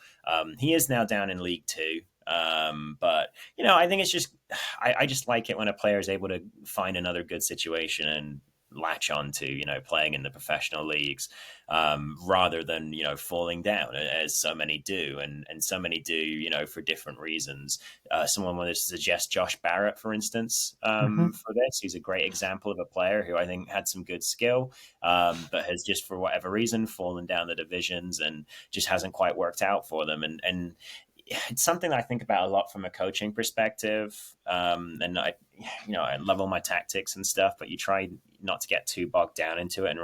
He is now down in League Two. But I think it's just I just like it when a player is able to find another good situation and latch on to playing in the professional leagues, rather than falling down, as so many do, and so many do for different reasons. Someone wanted to suggest Josh Barrett, for instance, for this. He's a great example of a player who I think had some good skill, but has just for whatever reason fallen down the divisions and just hasn't quite worked out for them. And it's something that I think about a lot from a coaching perspective. And I love all my tactics and stuff, but you try not to get too bogged down into it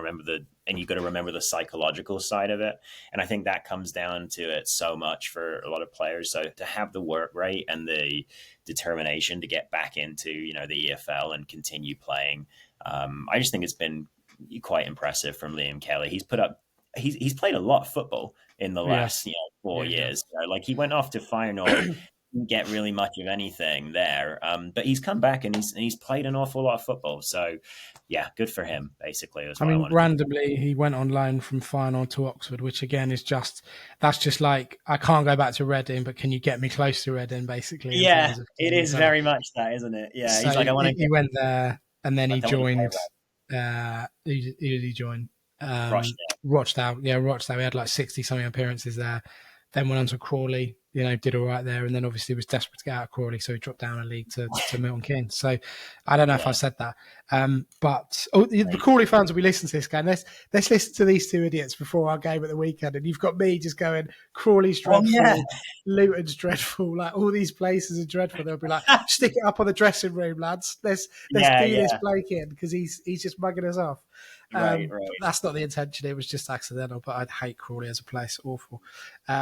and you've got to remember the psychological side of it. And I think that comes down to it so much for a lot of players. So to have the work rate and the determination to get back into, the EFL and continue playing, I just think it's been quite impressive from Liam Kelly. He's played a lot of football in the last 4 years. He went off to Feyenoord. didn't get really much of anything there. But he's come back and he's played an awful lot of football. So, yeah, good for him. Basically, is I what I mean, wanted to. randomly, he went on loan from Feyenoord to Oxford, which again is that's just like, I can't go back to Reading, but can you get me close to Reading, basically, in Yeah, terms of it getting is somewhere. very much that, isn't it? Yeah, So he's like, I want to he get. went there, and then I he don't want to play joined. Who did he join? Rochdale. Rochdale. Yeah, Rochdale. He had like 60 something appearances there. Then went on to Crawley. Did all right there, and then obviously was desperate to get out of Crawley, so he dropped down a league to Milton Keynes. So I don't know if I Yeah, said that, but the right. Crawley fans will be listening to this game. Let's listen to these two idiots before our game at the weekend, and you've got me just going, Crawley's Oh yeah, dreadful, Luton's dreadful, like all these places are dreadful. They'll be like, stick it up on the dressing room, lads. Let's yeah, do this yeah. Blake in, because he's just mugging us off. Right, right. That's not the intention. It was just accidental. But I'd hate Crawley as a place. Awful. So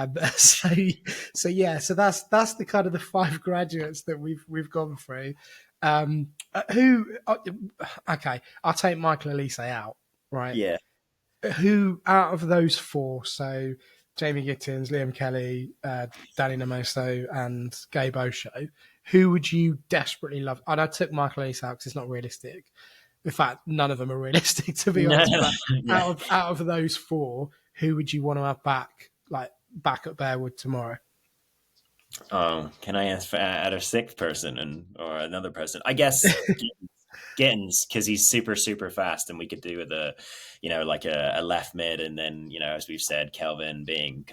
that's the kind of the five graduates that we've gone through. Okay, I'll take Michael Elise out. Right. Yeah. Who out of those four? So Jamie Gittins, Liam Kelly, Danny Namoso, and Gabe Osho. Who would you desperately love? And I took Michael Elise out because it's not realistic. In fact, none of them are realistic, to be No, honest. But yeah. out of those four, who would you want to have back at Bearwood tomorrow? Oh, can I add a sixth person or another person? I guess Gittins, because he's super, super fast, and we could do with like a left mid, and then as we've said, Kelvin being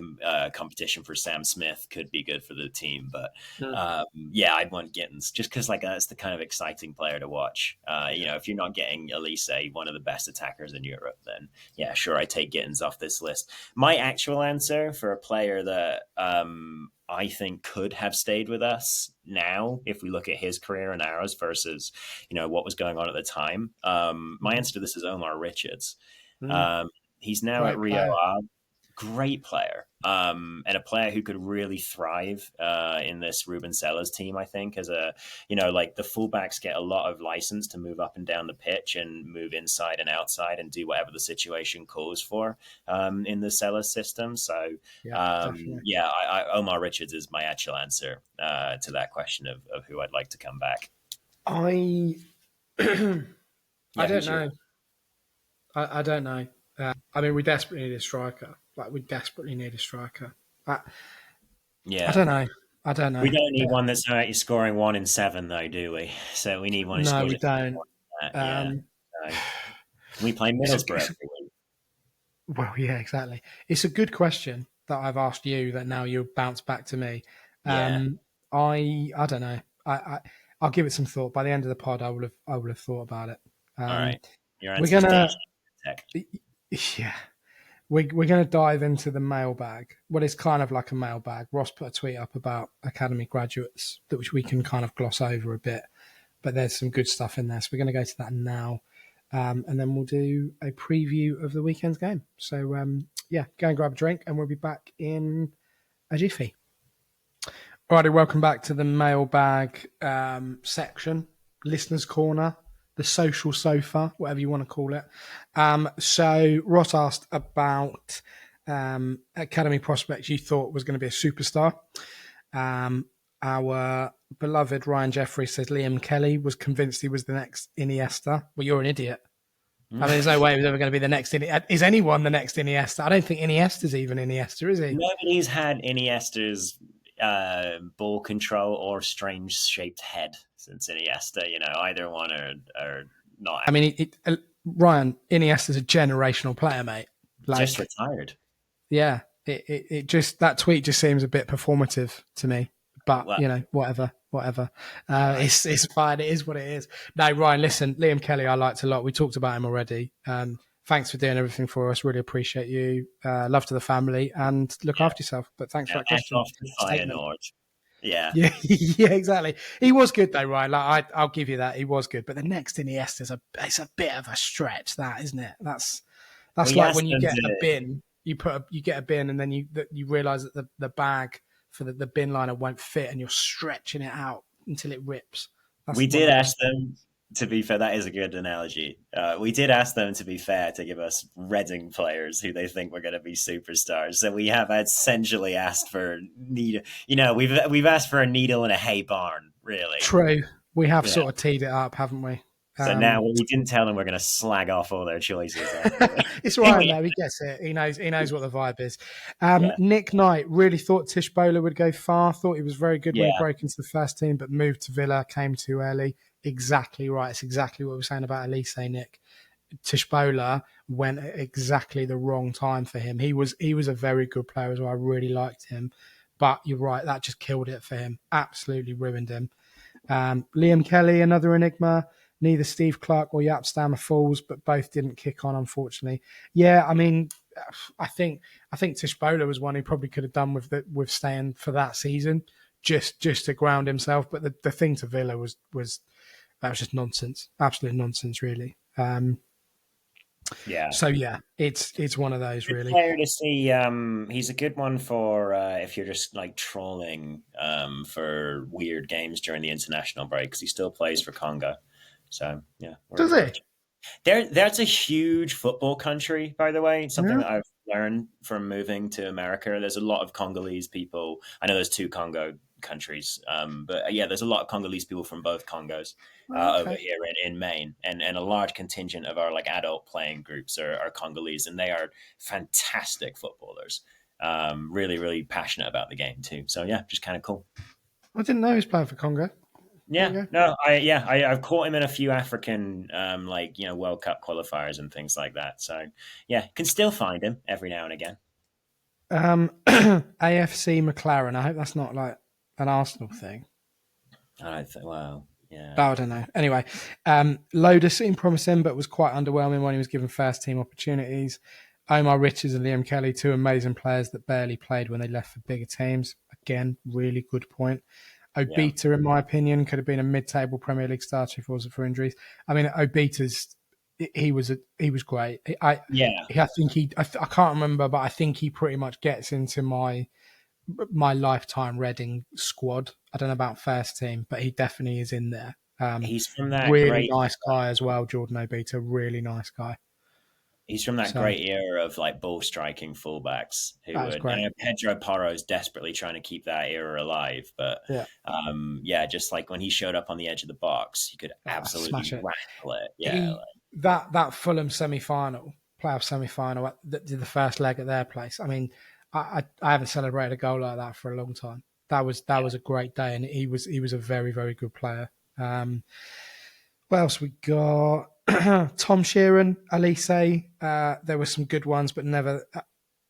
competition for Sam Smith could be good for the team. But yeah, I'd want Gittins just because that's the kind of exciting player to watch. If you're not getting Elise, one of the best attackers in Europe, then yeah, sure, I take Gittins off this list. My actual answer for a player that I think could have stayed with us now, if we look at his career and ours versus, what was going on at the time. My answer to this is Omar Richards. He's now Great at Rio player. Ave. Great player. And a player who could really thrive in this Ruben Sellers team, I think, as the fullbacks get a lot of license to move up and down the pitch and move inside and outside and do whatever the situation calls for in the Sellers system. So, Definitely. Omar Richards is my actual answer to that question of who I'd like to come back. I Yeah, don't know. I don't know. I mean, we desperately need a striker. Yeah. I don't know. I don't know. We don't need one that's scoring 1 in 7, though, do we? So we need one who No, scores we don't. yeah. We play Middlesbrough every week. Well, yeah, exactly. It's a good question that I've asked you that now you'll bounce back to me. Yeah. I don't know. I'll give it some thought. By the end of the pod, I will have thought about it. All right. Your We're answer's gonna, tech. yeah, we're gonna dive into the mailbag. Well, it's kind of like a mailbag. Ross put a tweet up about academy graduates which we can kind of gloss over a bit, but there's some good stuff in there. So we're going to go to that now, and then we'll do a preview of the weekend's game. So go and grab a drink, and we'll be back in a jiffy. Alrighty, welcome back to the mailbag section, listeners' corner, the social sofa, whatever you want to call it. So Ross asked about academy prospects you thought was going to be a superstar. Our beloved Ryan Jeffrey says Liam Kelly was convinced he was the next Iniesta. Well, you're an idiot. I mean, there's no way he was ever going to be the next Iniesta. Is anyone the next Iniesta? I don't think Iniesta's even Iniesta, is he? Nobody's had Iniesta's ball control or strange shaped head since Iniesta. Either one or not. I mean, Ryan Iniesta's a generational player, mate. Just retired. Yeah, it just, that tweet just seems a bit performative to me. But whatever. It's fine. It is what it is. No, Ryan, listen, Liam Kelly, I liked a lot. We talked about him already. Thanks for doing everything for us. Really appreciate you. Love to the family, and look after yourself. But thanks for that question. Off to Feyenoord. Yeah, exactly. He was good though, Ryan. I'll give you that. He was good. But the next Iniesta it's a bit of a stretch, that isn't it? That's like when you get a bin. You get a bin, and then you realise that the bag for the bin liner won't fit, and you're stretching it out until it rips. We did ask them To be fair, that is a good analogy. We did ask them, to be fair, to give us Reading players who they think were going to be superstars. So we have essentially asked for needle. We've asked for a needle in a hay barn, really. True. We have Yeah. sort of teed it up, haven't we? So now we didn't tell them we're going to slag off all their choices. It's right though. He gets it. He knows. He knows what the vibe is. Yeah. Nick Knight really thought Tish Bowler would go far. Thought he was very good when he Yeah. broke into the first team, but moved to Villa. Came too early. Exactly right. It's exactly what we were saying about Elise, Nick. Tish Bowler went at exactly the wrong time for him. He was a very good player as well. I really liked him, but you're right. That just killed it for him. Absolutely ruined him. Liam Kelly, another enigma. Neither Steve Clark or Jaap Stam are fools, but both didn't kick on, unfortunately. Yeah, I mean, I think Tish Bowler was one who probably could have done with staying for that season, just to ground himself. But the thing to Villa was that was just nonsense, absolute nonsense, really. Yeah. So yeah, it's one of those, really. Player to see. He's a good one for if you're just like trolling for weird games during the international break, because he still plays for Congo. So yeah, Does he? That's a huge football country, by the way. Something Yeah. that I've learned from moving to America. There's a lot of Congolese people. I know there's two Congo countries, but yeah, there's a lot of Congolese people from both Congos over here in Maine, and a large contingent of our like adult playing groups are Congolese, and they are fantastic footballers. Really, really passionate about the game too. So yeah, just kind of cool. I didn't know he was playing for Congo. Yeah, no, I've caught him in a few African, World Cup qualifiers and things like that. So, yeah, can still find him every now and again. AFC McLaren. I hope that's not like an Arsenal thing. I think, well, yeah. I don't know. Anyway, Loader seemed promising, but was quite underwhelming when he was given first team opportunities. Omar Richards and Liam Kelly, two amazing players that barely played when they left for bigger teams. Again, really good point. Obita, in my opinion, could have been a mid-table Premier League starter if it wasn't for injuries. I mean, Obita's he was great. I can't remember, but I think he pretty much gets into my lifetime Reading squad. I don't know about first team, but he definitely is in there. He's from that really nice guy as well, Jordan Obita. Really nice guy. He's from that great era of like ball striking fullbacks who would. I know Pedro Porro's desperately trying to keep that era alive, but just like when he showed up on the edge of the box, he could absolutely rattle it. Yeah, that Fulham playoff semi-final, did the first leg at their place. I mean, I haven't celebrated a goal like that for a long time. That was a great day, and he was a very, very good player. What else we got? Tom Sheeran, Elise. There were some good ones, but never.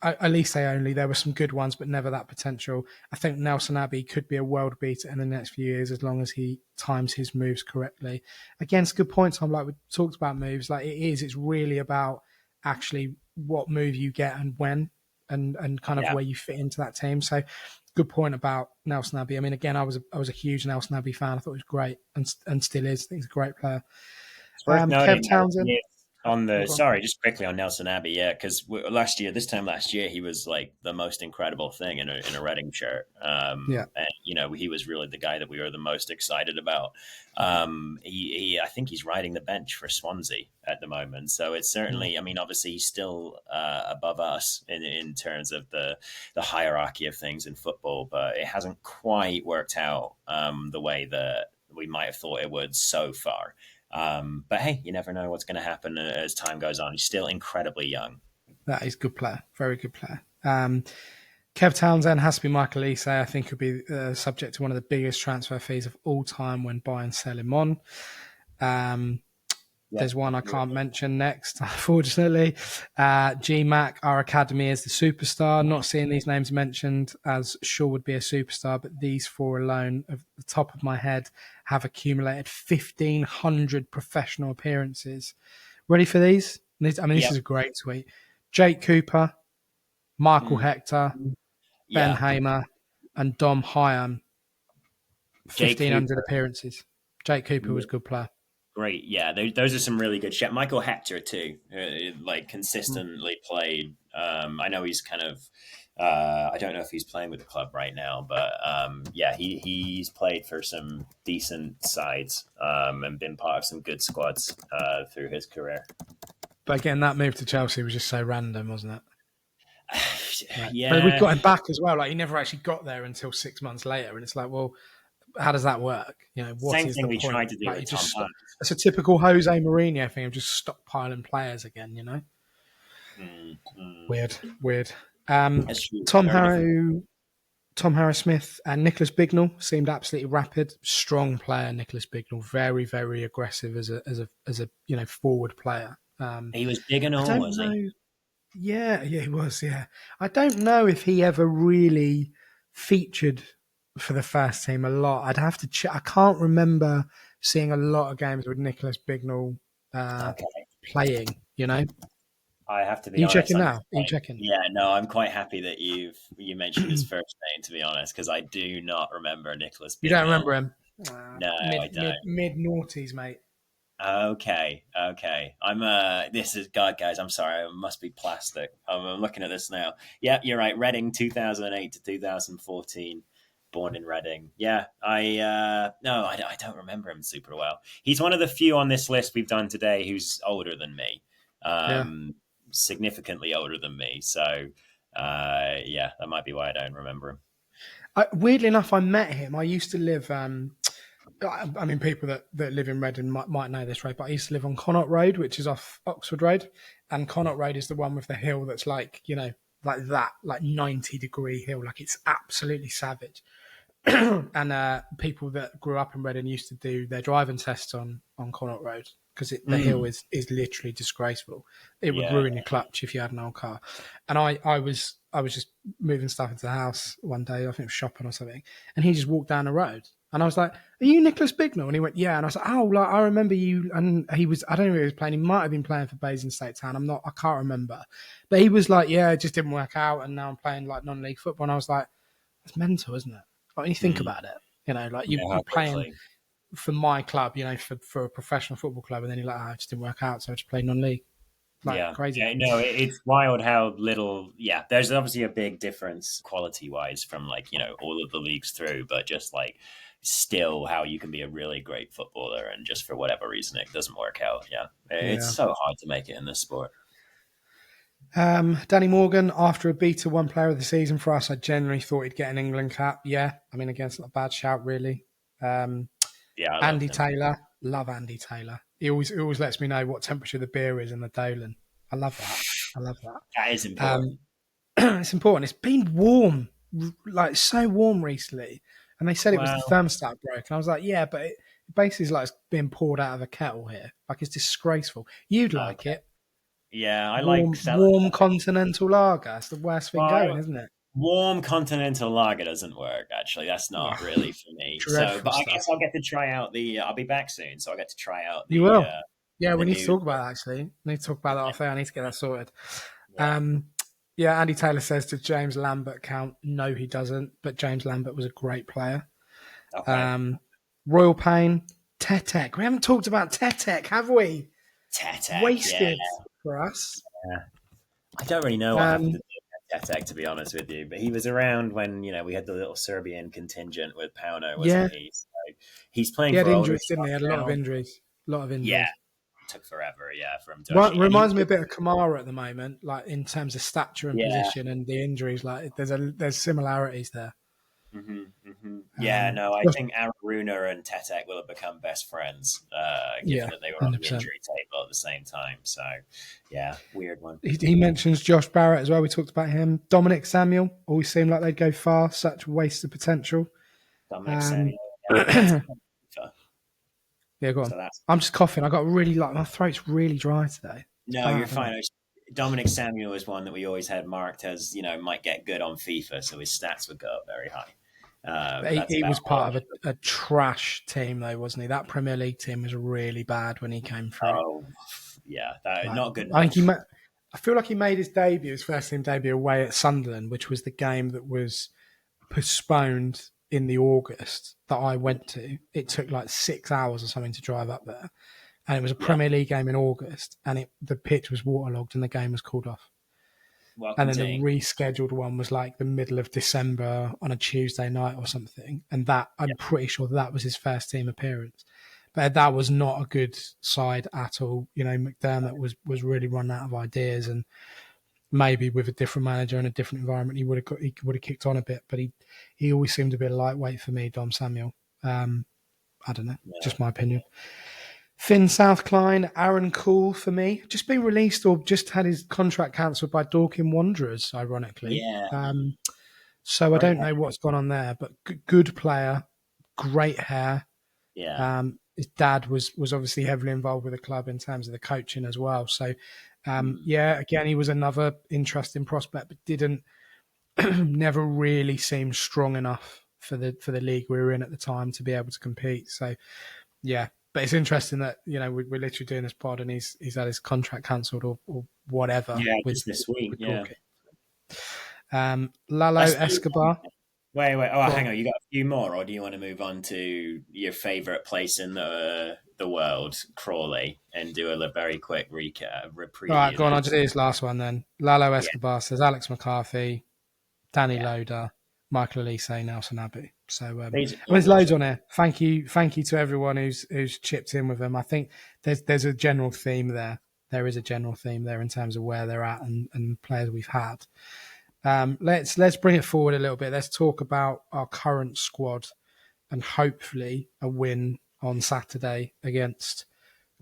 Elise only. There were some good ones, but never that potential. I think Nelson Abbey could be a world beater in the next few years as long as he times his moves correctly. Again, it's a good point, Tom. Like we talked about moves, like it's really about actually what move you get and when, and kind of where you fit into that team. So, good point about Nelson Abbey. I mean, again, I was a huge Nelson Abbey fan. I thought he was great and still is. I think he's a great player. Kev Townsend. Just quickly on Nelson Abbey, because this time last year, he was like the most incredible thing in a Reading shirt. And he was really the guy that we were the most excited about. I think he's riding the bench for Swansea at the moment, so it's certainly. I mean, obviously, he's still above us in terms of the hierarchy of things in football, but it hasn't quite worked out the way that we might have thought it would so far. But hey, you never know what's going to happen as time goes on. He's still incredibly young. That is a good player. Very good player. Kev Townsend has to be Michael Elise. I think could be subject to one of the biggest transfer fees of all time when buy and sell him on. There's one I can't mention next, unfortunately. GMAC, our academy, is the superstar. Not seeing these names mentioned as sure would be a superstar, but these four alone, of the top of my head, have accumulated 1,500 professional appearances. Ready for these? This is a great tweet. Jake Cooper, Michael Hector, Ben Hamer, and Dom Hyam. 1,500 appearances. Jake Cooper was a good player. Great, yeah. Those are some really good shots. Michael Hector too, consistently played. I know he's kind of I don't know if he's playing with the club right now, but yeah, he's played for some decent sides and been part of some good squads through his career. But again, that move to Chelsea was just so random, wasn't it? Like, but we Yeah, got him back as well. Like he never actually got there until 6 months later, and it's like, well, how does that work? What same is thing the we point? tried to do Like you with Tom just Hunt. it's a typical Jose Mourinho thing of just stockpiling players again. Mm. Weird. That's true. Tom Very different. Harrow Smith and Nicholas Bignell seemed absolutely rapid, strong player. Nicholas Bignell, very very aggressive as a forward player. He was big and I all, don't was know. he? Yeah, he was. Yeah, I don't know if he ever really featured for the first team a lot. I'd have to check. I can't remember seeing a lot of games with Nicholas Bignell Okay. playing. Are I have to be you honest. checking now? Are you checking? Yeah, no, I'm quite happy that you mentioned his first name. To be honest, because I do not remember Nicholas You don't Bignell. remember him? No, I don't. Mid noughties, mate. Okay. I'm this is God, guys. I'm sorry. I must be plastic. I'm looking at this now. Yeah, you're right. Reading, 2008 to 2014. Born in Reading. Yeah, no, I don't remember him super well. He's one of the few on this list we've done today who's older than me, Yeah. significantly older than me. So, yeah, that might be why I don't remember him. Weirdly enough, I met him. I used to live. I mean, people that live in Reading might know this, right? But I used to live on Connaught Road, which is off Oxford Road, and Connaught Road is the one with the hill that's like like that, like 90-degree hill, like it's absolutely savage. And people that grew up in Reading used to do their driving tests on Connaught Road because the hill is literally disgraceful. It would Yeah. ruin your clutch if you had an old car. And I was just moving stuff into the house one day. I think it was shopping or something, and he just walked down the road, and I was like, "Are you Nicholas Bignell?" And he went, "Yeah." And I was like, "Oh, like I remember you." And he was, I don't know if he was playing. He might have been playing for Basingstoke Town. I can't remember. But he was like, "Yeah, it just didn't work out, and now I'm playing like non-league football." And I was like, "That's mental, isn't it?" Like, when you think about it, like Yeah, how you're playing quickly. for my club, for a professional football club, and then you're like, it just didn't work out, so I just play non-league. Like, Yeah. crazy. No, it's wild how little. Yeah, there's obviously a big difference quality wise from all of the leagues through, but just still how you can be a really great footballer and just for whatever reason it doesn't work out. Yeah, it's Yeah. so hard to make it in this sport. Danny Morgan, after a beta one player of the season for us, I genuinely thought he'd get an England cap. Yeah, I mean, again, it's not a bad shout, really. Yeah, I Andy loved him. Taylor, love Andy Taylor. He always lets me know what temperature the beer is in the Dolan. I love that. I love that. That is important. It's important. It's been warm, like so warm recently, and they said it was the Well, thermostat broke. And I was like, yeah, but it basically is like it's being poured out of a kettle here. Like it's disgraceful. You'd like okay. it. Yeah, I like Warm continental lager. It's the worst thing going, well, isn't it? warm continental lager doesn't work. Actually, that's not Ugh, really for me. So, dreadful but I stuff. guess I'll get to try out the. I'll be back soon, so I'll get to try out You will. Yeah, the we need to new. talk about that, actually. We need to talk about that off air. I need to get that sorted. Yeah. Yeah, Andy Taylor says, "Does James Lambert count?" No, he doesn't. But James Lambert was a great player. Okay. Royal Pain, Tetek. We haven't talked about Tetek, have we? Tetek. Yeah. Wasted for us. I don't really know what happened Um, to Tetek, to be honest with you, but he was around when we had the little Serbian contingent with Pauno, yeah, wasn't he? So he's playing he had for older injuries, didn't he? stuff He had a lot of now. injuries. A lot of Yeah, injuries. took forever. Yeah, for him to actually. And he Reminds me a bit of Kamara at the moment, like in terms of stature and yeah. position and the injuries. Like there's similarities there. Yeah, no, I Just- think Aruna and Tetek will have become best friends, given yeah, that they were on the 100%. injury table at the same time. So, yeah, weird one. He mentions Josh Barrett as well. We talked about him. Dominic Samuel always seemed like they'd go far. Such waste of potential. Dominic Samuel. Yeah, Yeah, go on. so that's I'm just coughing. I got really my throat's really dry today. It's no, bad, you're isn't it? fine. Dominic Samuel is one that we always had marked as might get good on FIFA, so his stats would go up very high. But that's He about was part of a trash team, though, wasn't he? That Premier League team was really bad when he came through. oh yeah, Like, not good I think enough. I feel like he made his first team debut away at Sunderland, which was the game that was postponed in the August that I went to. It took like 6 hours or something to drive up there, and it was a Yeah. Premier League game in August, and the pitch was waterlogged and the game was called off. and welcome then the team. rescheduled one was like the middle of December on a Tuesday night or something. And that I'm pretty sure that was his first team appearance. But that was not a good side at all. You know, McDermott was really run out of ideas, and maybe with a different manager and a different environment, he would have kicked on a bit. But he always seemed a bit lightweight for me, Dom Samuel. I don't know, just my opinion. Finn Southkline, Aaron Cool for me, just been released or just had his contract cancelled by Dorking Wanderers, ironically. Yeah. So I don't know what's gone on there, but good player, great hair. Yeah. His dad was obviously heavily involved with the club in terms of the coaching as well. So, again, he was another interesting prospect, but didn't never really seemed strong enough for the league we were in at the time to be able to compete. So, yeah. But it's interesting that, you know, we're literally doing this pod and he's had his contract cancelled or whatever. Yeah, just this week. Yeah. Lalo Escobar. Wait. Oh, hang on. You got a few more, or do you want to move on to your favourite place in the world, Crawley, and do a very quick recap? All right, go on. I'll just do his last one then. Lalo Escobar says Alex McCarthy, Danny Loader, Michael Elise, Nelson Abbey. So there's loads on here. Thank you to everyone who's chipped in with them. I think there's a general theme there. There is a general theme there in terms of where they're at and players we've had. Let's bring it forward a little bit. Let's talk about our current squad and hopefully a win on Saturday against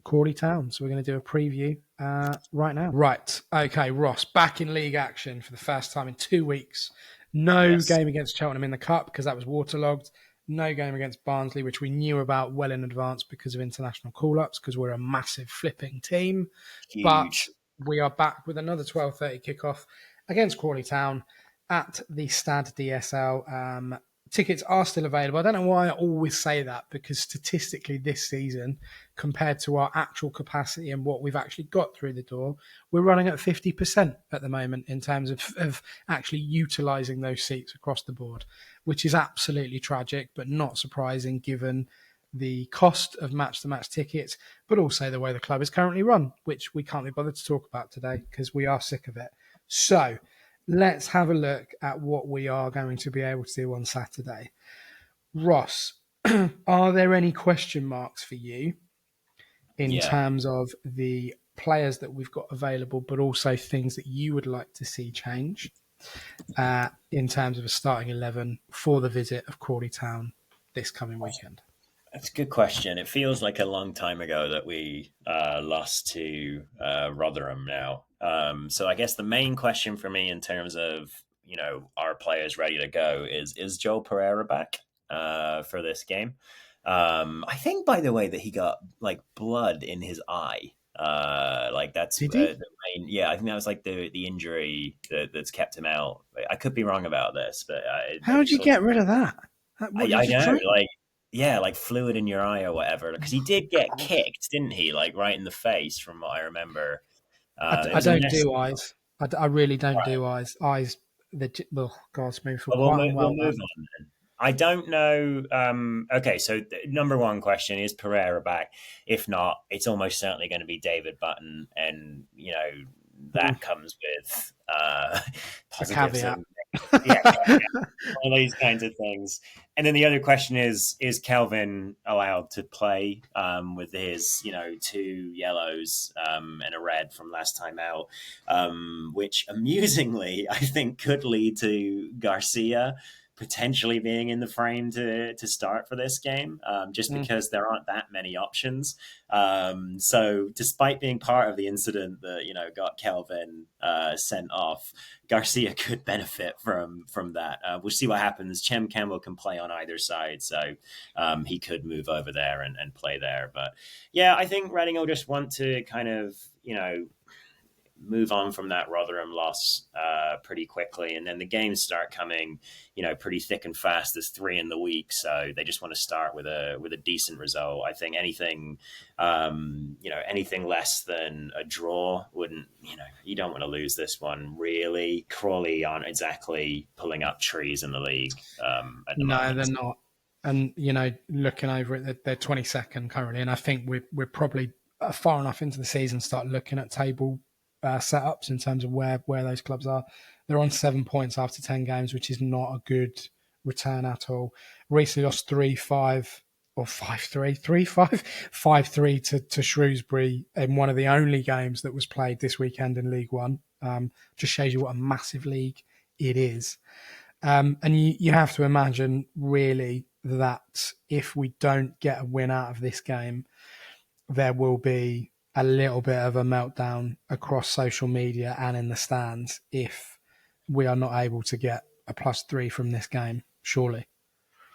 Crawley Town. So we're going to do a preview right now. Right. Okay, Ross, back in league action for the first time in 2 weeks. No game against Cheltenham in the Cup because that was waterlogged. No game against Barnsley, which we knew about well in advance because of international call-ups, because we're a massive flipping team. Huge. But we are back with another 12:30 kickoff against Crawley Town at the Stade DSL. Tickets are still available. I don't know why I always say that, because statistically this season, compared to our actual capacity and what we've actually got through the door, we're running at 50% at the moment in terms of actually utilising those seats across the board, which is absolutely tragic, but not surprising given the cost of match-to-match tickets, but also the way the club is currently run, which we can't be bothered to talk about today because we are sick of it. So let's have a look at what we are going to be able to do on Saturday. Ross, are there any question marks for you in terms of the players that we've got available, but also things that you would like to see change in terms of a starting 11 for the visit of Crawley Town this coming weekend? That's a good question. It feels like a long time ago that we lost to Rotherham now. So I guess the main question for me in terms of, you know, our players ready to go is Joel Pereira back for this game? I think, by the way, that he got like blood in his eye. Like that's Did he? the main. Yeah, I think that was like the injury that's kept him out. I could be wrong about this, but how did you get rid of that? I know, like fluid in your eye or whatever. Because he did get kicked, didn't he? Like right in the face, from what I remember. I don't do eyes. I really don't do eyes. Eyes, God's moved for quite a while. We'll move on then. I don't know. Okay, so number one question, is Pereira back? If not, it's almost certainly going to be David Button, and you know that comes with positives caveat. All these kinds of things. And then the other question is Kelvin allowed to play with his, you know, 2 yellows and a red from last time out, which amusingly I think could lead to Garcia potentially being in the frame to start for this game, just because there aren't that many options. So despite being part of the incident that, you know, got Kelvin sent off, Garcia could benefit from that. We'll see what happens. Chem Campbell can play on either side, so he could move over there and play there. But yeah, I think Reading will just want to kind of, you know, move on from that Rotherham loss pretty quickly, and then the games start coming, you know, pretty thick and fast. There's 3 in the week, so they just want to start with a decent result. I think anything, you know, anything less than a draw wouldn't, you know, you don't want to lose this one really. Crawley aren't exactly pulling up trees in the league. At the moment. They're not. And you know, looking over it, they're 22nd currently, and I think we're probably far enough into the season to start looking at table setups in terms of where those clubs are. They're on 7 points after 10 games, which is not a good return at all. Recently lost 3-5 or 5-3, 3-5, 5-3 to Shrewsbury in one of the only games that was played this weekend in League One. Just shows you what a massive league it is. And you have to imagine, really, that if we don't get a win out of this game, there will be a little bit of a meltdown across social media and in the stands if we are not able to get a +3 from this game, surely.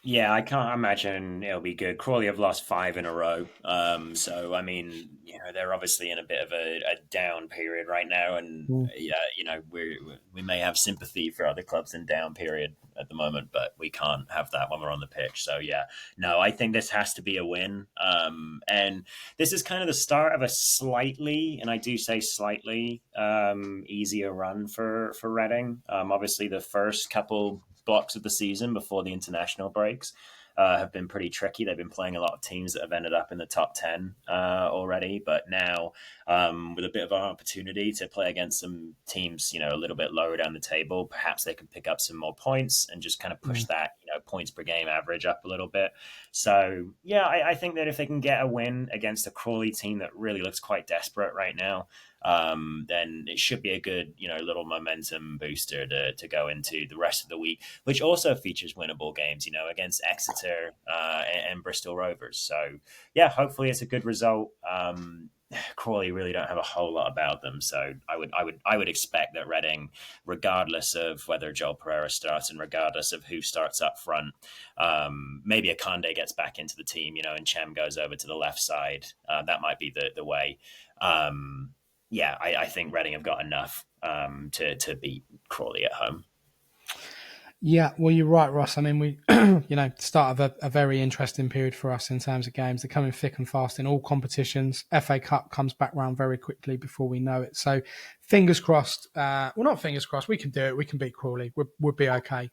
Yeah, I can't imagine it'll be good. Crawley have lost 5 in a row. So I mean, they're obviously in a bit of a down period right now, and yeah, we may have sympathy for other clubs in down period at the moment, but we can't have that when we're on the pitch. So yeah, no, I think this has to be a win. And this is kind of the start of a slightly, and I do say slightly, easier run for Reading. Obviously, the first couple blocks of the season before the international breaks have been pretty tricky. They've been playing a lot of teams that have ended up in the top 10 already, but now with a bit of an opportunity to play against some teams, a little bit lower down the table, perhaps they can pick up some more points and just kind of push that, points per game average up a little bit. So yeah, I think that if they can get a win against a Crawley team that really looks quite desperate right now, then it should be a good, little momentum booster to go into the rest of the week, which also features winnable games, against Exeter and Bristol Rovers. So yeah, hopefully it's a good result. Crawley really don't have a whole lot about them, so I would expect that Reading, regardless of whether Joel Pereira starts and regardless of who starts up front, maybe a Conde gets back into the team, and Chem goes over to the left side. That might be the way. Yeah, I think Reading have got enough to beat Crawley at home. Yeah, well, you're right, Ross. I mean, we, start of a very interesting period for us in terms of games. They're coming thick and fast in all competitions. FA Cup comes back round very quickly before we know it. So, fingers crossed. Well, not fingers crossed. We can do it. We can beat Crawley. We'll be okay.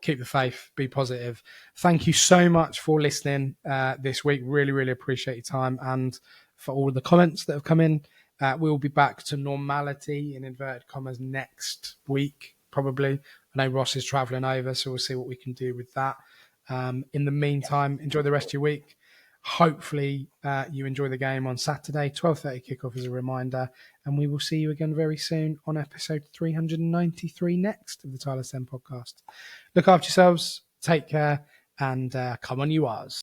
Keep the faith. Be positive. Thank you so much for listening this week. Really, really appreciate your time and for all of the comments that have come in. We'll be back to normality in inverted commas next week, probably. I know Ross is travelling over, so we'll see what we can do with that. In the meantime, enjoy the rest of your week. Hopefully, you enjoy the game on Saturday, 12:30 kickoff as a reminder, and we will see you again very soon on episode 393 next of the Tilehurst 10 podcast. Look after yourselves, take care, and come on you Ars.